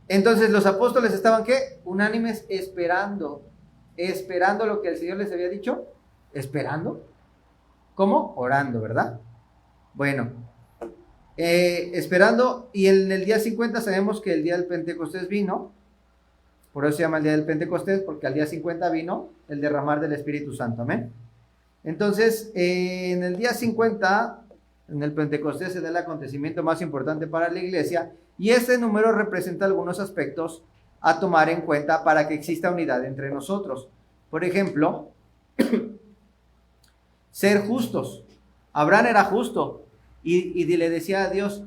Entonces los apóstoles estaban ¿qué? Unánimes esperando lo que el Señor les había dicho. ¿Esperando? ¿Cómo? Orando, ¿verdad? Bueno, esperando, y en el día 50 sabemos que el día del Pentecostés vino, por eso se llama el día del Pentecostés, porque al día 50 vino el derramar del Espíritu Santo, amén. Entonces, en el día 50, en el Pentecostés se da el acontecimiento más importante para la iglesia, y este número representa algunos aspectos a tomar en cuenta para que exista unidad entre nosotros. Por ejemplo, ser justos. Abraham era justo y le decía a Dios,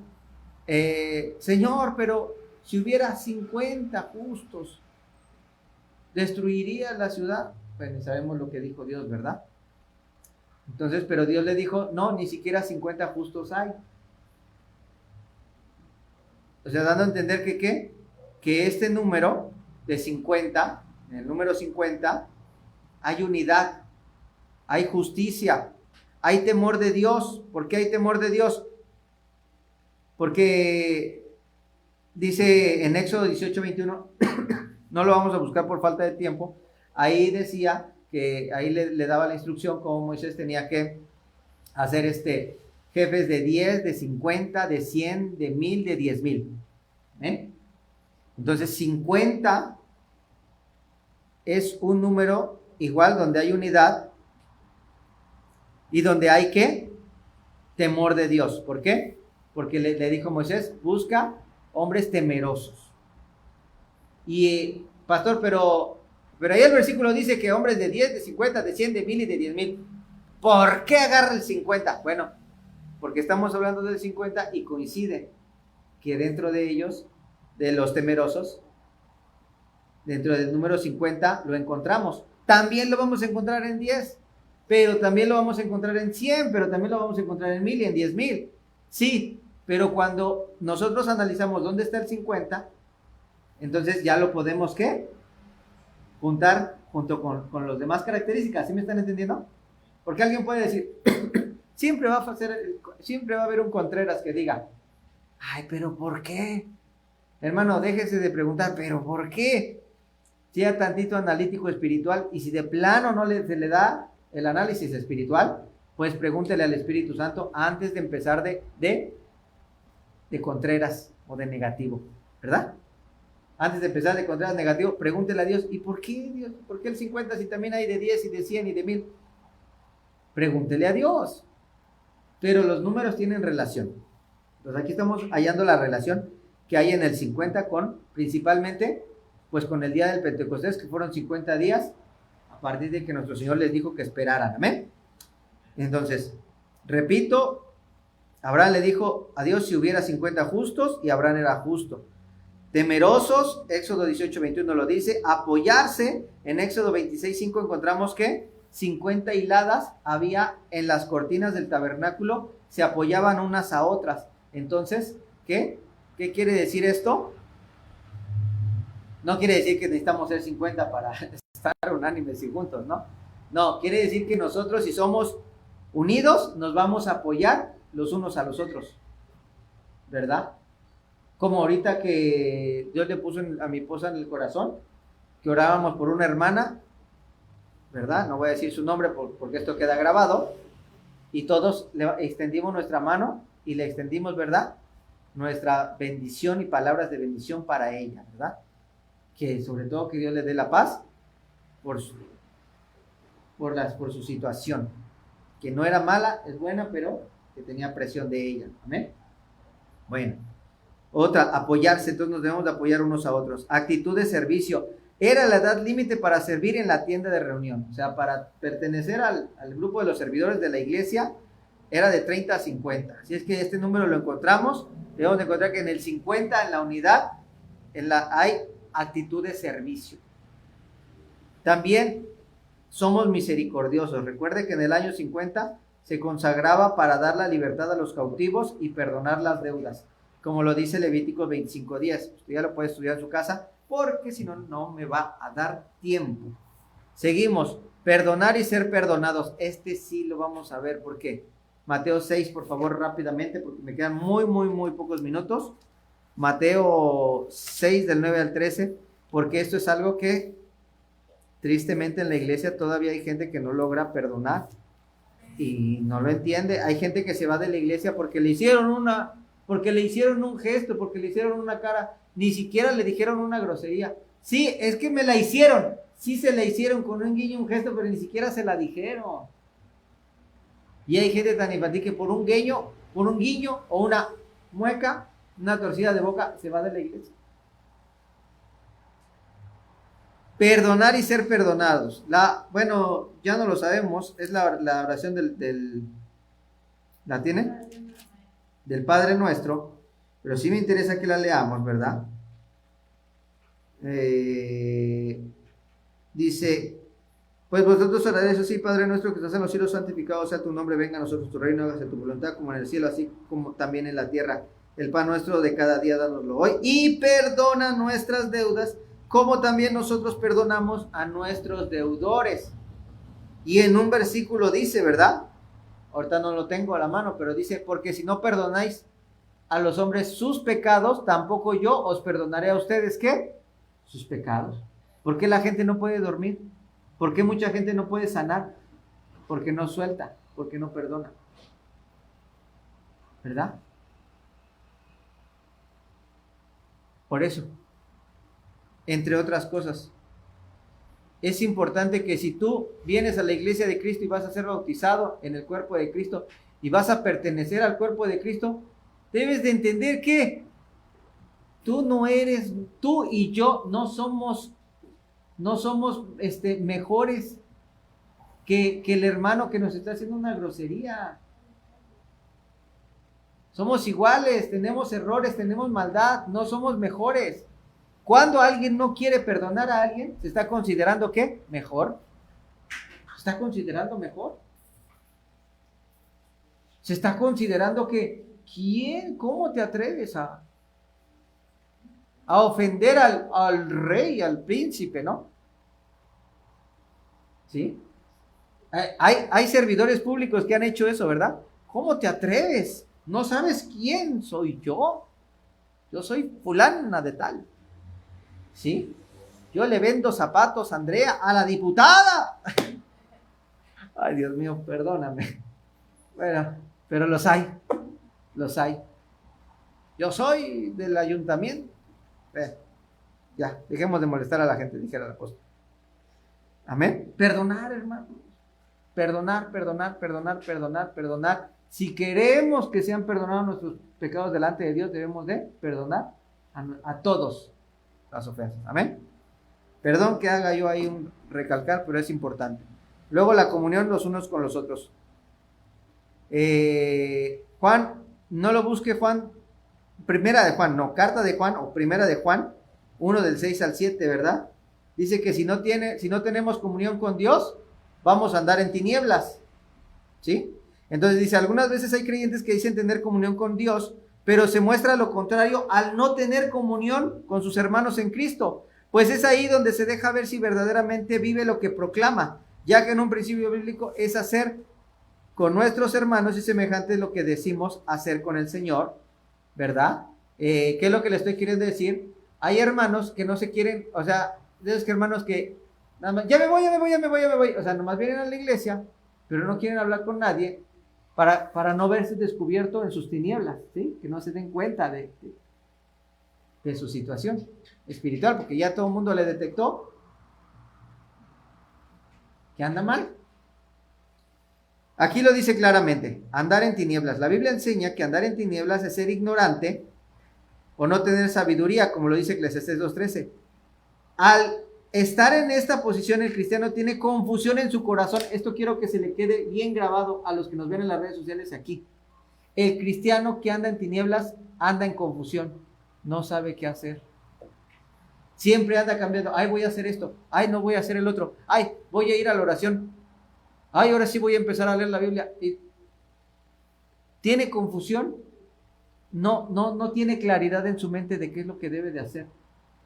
Señor, pero si hubiera 50 justos, ¿destruiría la ciudad? Pues sabemos lo que dijo Dios, ¿verdad? Entonces, pero Dios le dijo, no, ni siquiera 50 justos hay. O sea, dando a entender que ¿qué? Que este número de 50, en el número 50, hay unidad, hay justicia, hay temor de Dios. ¿Por qué hay temor de Dios? Porque dice en Éxodo 18:21, no lo vamos a buscar por falta de tiempo, ahí decía que ahí le daba la instrucción cómo Moisés tenía que hacer jefes de 10, de 50, de 100, de 1000, de 10,000. Entonces 50 es un número igual donde hay unidad y donde hay ¿qué? Temor de Dios. ¿Por qué? Porque le dijo Moisés, busca hombres temerosos. Y pastor, pero ahí el versículo dice que hombres de 10, de 50, de 100, de 1000 y de 10,000. ¿Por qué agarra el 50? Bueno, porque estamos hablando del 50 y coincide que dentro de ellos, de los temerosos, dentro del número 50 lo encontramos. También lo vamos a encontrar en 10, pero también lo vamos a encontrar en 100, pero también lo vamos a encontrar en 1000 y en 10,000. Sí, pero cuando nosotros analizamos dónde está el 50, entonces ya lo podemos ¿qué? Juntar junto con las demás características. ¿Sí me están entendiendo? Porque alguien puede decir, siempre va a haber un Contreras que diga, ay, pero ¿por qué? Hermano, déjese de preguntar, ¿pero por qué? Sea tantito analítico espiritual, y si de plano no se le da el análisis espiritual, pues pregúntele al Espíritu Santo antes de empezar de Contreras o de negativo, ¿verdad? Antes de empezar de Contreras negativo, pregúntele a Dios, ¿y por qué, Dios? ¿Por qué el 50 si también hay de 10 y de 100 y de 1000? Pregúntele a Dios. pero los números tienen relación. Entonces aquí estamos hallando la relación que hay en el 50 con, principalmente, pues con el día del Pentecostés, que fueron 50 días, a partir de que nuestro Señor les dijo que esperaran, amén. Entonces, repito, Abraham le dijo a Dios si hubiera 50 justos, y Abraham era justo. Temerosos, Éxodo 18:21 lo dice. Apoyarse, en Éxodo 26:5 encontramos que 50 hiladas había en las cortinas del tabernáculo, se apoyaban unas a otras. Entonces, ¿qué quiere decir esto? No quiere decir que necesitamos ser 50 para estar unánimes y juntos, ¿no? No, quiere decir que nosotros, si somos unidos, nos vamos a apoyar los unos a los otros, ¿verdad? Como ahorita que Dios le puso a mi esposa en el corazón, que orábamos por una hermana, ¿verdad? No voy a decir su nombre porque esto queda grabado, y todos le extendimos nuestra mano y le extendimos, ¿verdad? Nuestra bendición y palabras de bendición para ella, ¿verdad? Que sobre todo que Dios le dé la paz por su situación, que no era mala, es buena, pero que tenía presión de ella, ¿amén? Bueno, otra, apoyarse, entonces nos debemos de apoyar unos a otros. Actitud de servicio, era la edad límite para servir en la tienda de reunión, o sea, para pertenecer al grupo de los servidores de la iglesia, era de 30 a 50, así es que este número lo encontramos, debemos de encontrar que en el 50, en la unidad, hay actitud de servicio. También somos misericordiosos. Recuerde que en el año 50 se consagraba para dar la libertad a los cautivos y perdonar las deudas, como lo dice Levítico 25:10. Usted ya lo puede estudiar en su casa, porque si no, no me va a dar tiempo. Seguimos, perdonar y ser perdonados. Este sí lo vamos a ver, ¿por qué? Mateo 6, por favor, rápidamente, porque me quedan muy pocos minutos. Mateo 6, del 9 al 13, porque esto es algo que tristemente en la iglesia todavía hay gente que no logra perdonar y no lo entiende. Hay gente que se va de la iglesia porque le hicieron un gesto, porque le hicieron una cara, ni siquiera le dijeron una grosería. Sí, es que me la hicieron, sí se la hicieron con un guiño, un gesto, pero ni siquiera se la dijeron. Y hay gente tan infantil que por un guiño o una mueca, una torcida de boca, se va de la iglesia. Perdonar y ser perdonados. Bueno, ya no lo sabemos, es la oración ¿la tiene? Del Padre Nuestro, pero sí me interesa que la leamos, ¿verdad? Dice, pues vosotros oraréis así: Padre nuestro que estás en los cielos, santificado sea tu nombre, venga a nosotros tu reino, hágase tu voluntad como en el cielo, así como también en la tierra. El pan nuestro de cada día, dánoslo hoy, y perdona nuestras deudas, como también nosotros perdonamos a nuestros deudores. Y en un versículo dice, ¿verdad? Ahorita no lo tengo a la mano, pero dice, porque si no perdonáis a los hombres sus pecados, tampoco yo os perdonaré a ustedes, ¿qué? Sus pecados. ¿Por qué la gente no puede dormir? ¿Por qué mucha gente no puede sanar? Porque no suelta, porque no perdona. ¿Verdad? Por eso, entre otras cosas, es importante que si tú vienes a la iglesia de Cristo y vas a ser bautizado en el cuerpo de Cristo y vas a pertenecer al cuerpo de Cristo, debes de entender que tú y yo no somos mejores que el hermano que nos está haciendo una grosería. Somos iguales, tenemos errores, tenemos maldad, no somos mejores. Cuando alguien no quiere perdonar a alguien, ¿se está considerando qué? ¿Mejor? ¿Se está considerando mejor? Se está considerando que, ¿quién? ¿Cómo te atreves a ofender al rey, al príncipe, ¿no? ¿Sí? Hay servidores públicos que han hecho eso, ¿verdad? ¿Cómo te atreves? ¿No sabes quién soy yo? Yo soy fulana de tal. ¿Sí? Yo le vendo zapatos, Andrea, a la diputada. Ay, Dios mío, perdóname. Bueno, pero los hay. Yo soy del ayuntamiento. Ya, dejemos de molestar a la gente, dijera el apóstol. Amén. Perdonar, hermanos. Perdonar. Si queremos que sean perdonados nuestros pecados delante de Dios, debemos de perdonar a todos las ofensas. Amén. Perdón que haga yo ahí un recalcar, pero es importante. Luego la comunión los unos con los otros. Juan, no lo busque Juan, primera de Juan, no, carta de Juan o primera de Juan, 1 del 6 al 7, ¿verdad? Dice que si no tenemos comunión con Dios, vamos a andar en tinieblas, ¿sí? Entonces dice, algunas veces hay creyentes que dicen tener comunión con Dios, pero se muestra lo contrario al no tener comunión con sus hermanos en Cristo. Pues es ahí donde se deja ver si verdaderamente vive lo que proclama, ya que en un principio bíblico es hacer con nuestros hermanos y semejantes lo que decimos hacer con el Señor, ¿verdad? ¿Qué es lo que le estoy queriendo decir? Hay hermanos que no se quieren, o sea, de esos hermanos que nada más, ya me voy, o sea, nomás vienen a la iglesia, pero no quieren hablar con nadie para no verse descubierto en sus tinieblas, ¿sí? Que no se den cuenta de su situación espiritual, porque ya todo el mundo le detectó que anda mal. Aquí lo dice claramente, andar en tinieblas. La Biblia enseña que andar en tinieblas es ser ignorante o no tener sabiduría, como lo dice Eclesiastés 2:13. Al estar en esta posición, el cristiano tiene confusión en su corazón. Esto quiero que se le quede bien grabado a los que nos ven en las redes sociales aquí. El cristiano que anda en tinieblas anda en confusión, no sabe qué hacer. Siempre anda cambiando. Ay, voy a hacer esto. Ay, no voy a hacer el otro. Ay, voy a ir a la oración. Ay, ahora sí voy a empezar a leer la Biblia. Y tiene confusión. No tiene claridad en su mente de qué es lo que debe de hacer.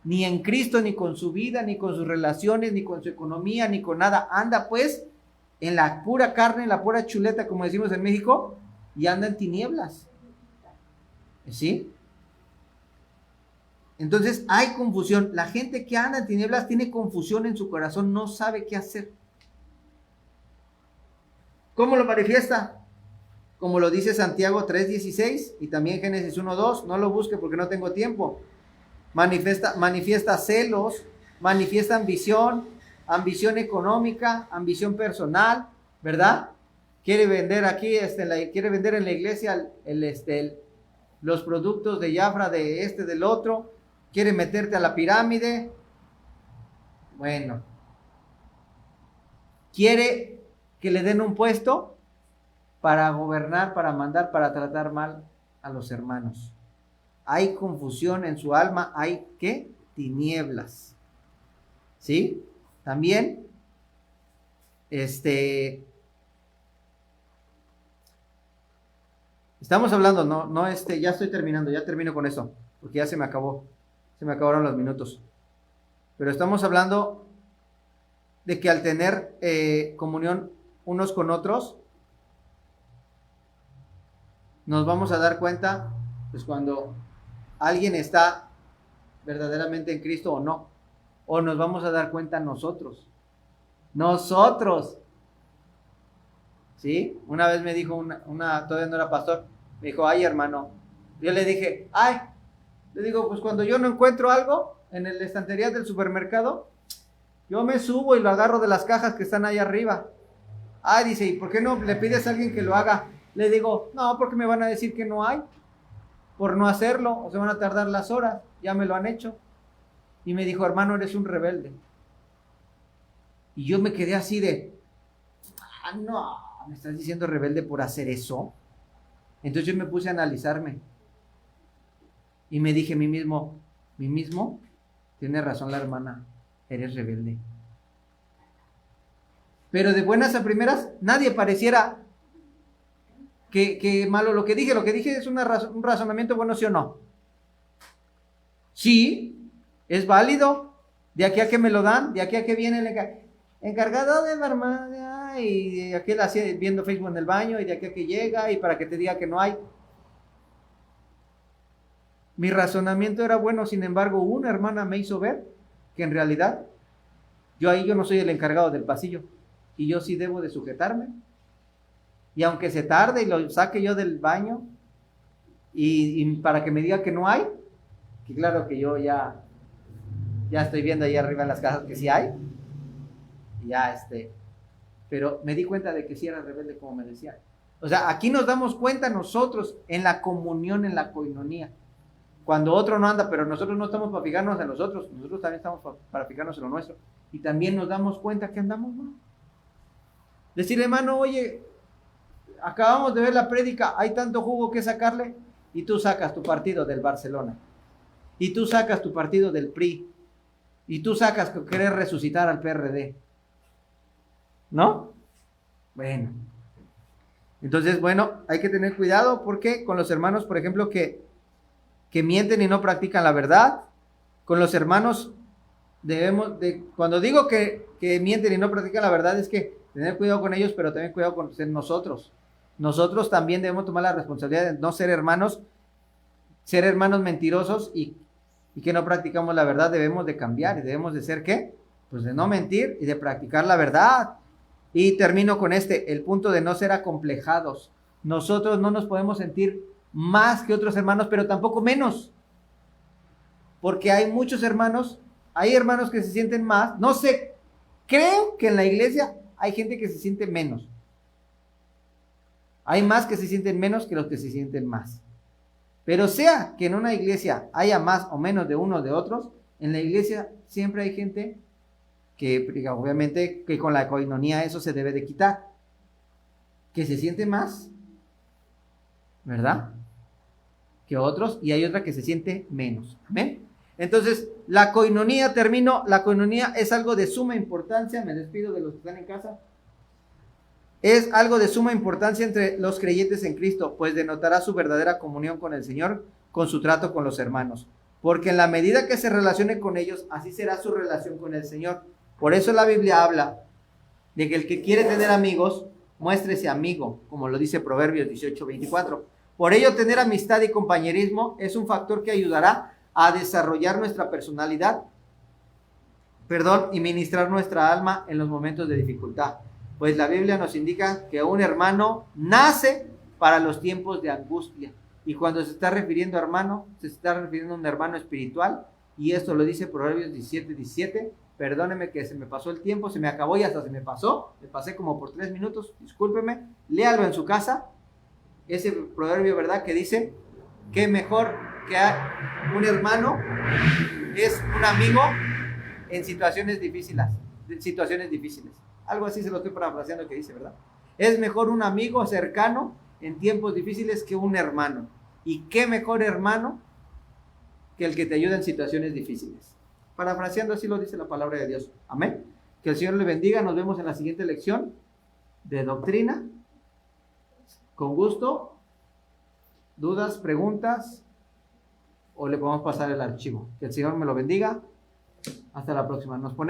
Ni en Cristo, ni con su vida, ni con sus relaciones, ni con su economía, ni con nada. Anda pues en la pura carne, en la pura chuleta, como decimos en México, y anda en tinieblas. ¿Sí? Entonces hay confusión. La gente que anda en tinieblas tiene confusión en su corazón, no sabe qué hacer. ¿Cómo lo manifiesta? Como lo dice Santiago 3:16 y también Génesis 1:2. No lo busque porque no tengo tiempo. Manifiesta celos, manifiesta ambición económica, ambición personal, ¿verdad? Quiere vender aquí, quiere vender en la iglesia los productos de Jafra, del otro. Quiere meterte a la pirámide. Bueno. Quiere que le den un puesto para gobernar, para mandar, para tratar mal a los hermanos. Hay confusión en su alma, hay ¿qué? Tinieblas. ¿Sí? También, estamos hablando, ya estoy terminando, ya termino con eso, porque ya se me acabaron los minutos. Pero estamos hablando de que al tener comunión unos con otros, nos vamos a dar cuenta, pues cuando alguien está verdaderamente en Cristo o no, o nos vamos a dar cuenta nosotros, ¿sí? Una vez me dijo todavía no era pastor, me dijo, ay hermano, yo le dije, pues cuando yo no encuentro algo en la estantería del supermercado, yo me subo y lo agarro de las cajas que están ahí arriba. Dice, ¿y por qué no le pides a alguien que lo haga? Le digo, no, porque me van a decir que no hay, por no hacerlo, o se van a tardar las horas, ya me lo han hecho. Y me dijo, hermano, eres un rebelde. Y yo me quedé así de, no, ¿me estás diciendo rebelde por hacer eso? Entonces yo me puse a analizarme. Y me dije a mí mismo, tiene razón la hermana, eres rebelde. Pero de buenas a primeras, nadie pareciera que malo lo que dije. Lo que dije es un razonamiento bueno, ¿sí o no? Sí, es válido. De aquí a que me lo dan, de aquí a que viene el encargado de farmacia, y de aquí viendo Facebook en el baño, y de aquí a que llega, y para que te diga que no hay. Mi razonamiento era bueno, sin embargo, una hermana me hizo ver que en realidad yo no soy el encargado del pasillo, y yo sí debo de sujetarme. Y aunque se tarde y lo saque yo del baño, y para que me diga que no hay, que claro que yo ya estoy viendo ahí arriba en las casas que sí hay, y pero me di cuenta de que sí era rebelde como me decía. O sea, aquí nos damos cuenta nosotros en la comunión, en la coinonía. Cuando otro no anda, pero nosotros no estamos para fijarnos en nosotros, nosotros también estamos para fijarnos en lo nuestro. Y también nos damos cuenta que andamos mal. Decirle, hermano, oye, acabamos de ver la prédica, hay tanto jugo que sacarle, y tú sacas tu partido del Barcelona, y tú sacas tu partido del PRI, y tú sacas que querés resucitar al PRD. ¿No? Bueno. Entonces, bueno, hay que tener cuidado porque con los hermanos, por ejemplo, que mienten y no practican la verdad, con los hermanos debemos de, cuando digo que mienten y no practican la verdad, es que tener cuidado con ellos, pero también cuidado con ser nosotros. Nosotros también debemos tomar la responsabilidad de no ser hermanos mentirosos y que no practicamos la verdad. Debemos de cambiar y debemos de ser, ¿qué? Pues de no mentir y de practicar la verdad. Y termino con el punto de no ser acomplejados. Nosotros no nos podemos sentir más que otros hermanos, pero tampoco menos. Porque hay muchos hermanos, hay hermanos que se sienten más. No sé, creo que en la iglesia hay gente que se siente menos. Hay más que se sienten menos que los que se sienten más. Pero sea que en una iglesia haya más o menos de unos de otros, en la iglesia siempre hay gente que obviamente que con la coinonía eso se debe de quitar. Que se siente más, ¿verdad? Que otros, y hay otra que se siente menos. ¿Amén? Entonces, la coinonía, la coinonía es algo de suma importancia. Me despido de los que están en casa. Es algo de suma importancia entre los creyentes en Cristo, pues denotará su verdadera comunión con el Señor, con su trato con los hermanos. Porque en la medida que se relacione con ellos, así será su relación con el Señor. Por eso la Biblia habla de que el que quiere tener amigos, muéstrese amigo, como lo dice Proverbios 18:24. Por ello, tener amistad y compañerismo es un factor que ayudará a desarrollar nuestra personalidad, y ministrar nuestra alma en los momentos de dificultad. Pues la Biblia nos indica que un hermano nace para los tiempos de angustia. Y cuando se está refiriendo a hermano, se está refiriendo a un hermano espiritual. Y esto lo dice Proverbios 17:17. Perdóneme que se me pasó el tiempo, se me acabó y hasta se me pasó. Me pasé como por 3 minutos, discúlpeme. Léalo en su casa. Ese proverbio, ¿verdad? Que dice que mejor que un hermano es un amigo en situaciones difíciles. Algo así se lo estoy parafraseando que dice, ¿verdad? Es mejor un amigo cercano en tiempos difíciles que un hermano. ¿Y qué mejor hermano que el que te ayuda en situaciones difíciles? Parafraseando así lo dice la palabra de Dios. Amén. Que el Señor le bendiga. Nos vemos en la siguiente lección de doctrina. Con gusto. ¿Dudas, preguntas? ¿O le podemos pasar el archivo? Que el Señor me lo bendiga. Hasta la próxima. Nos ponemos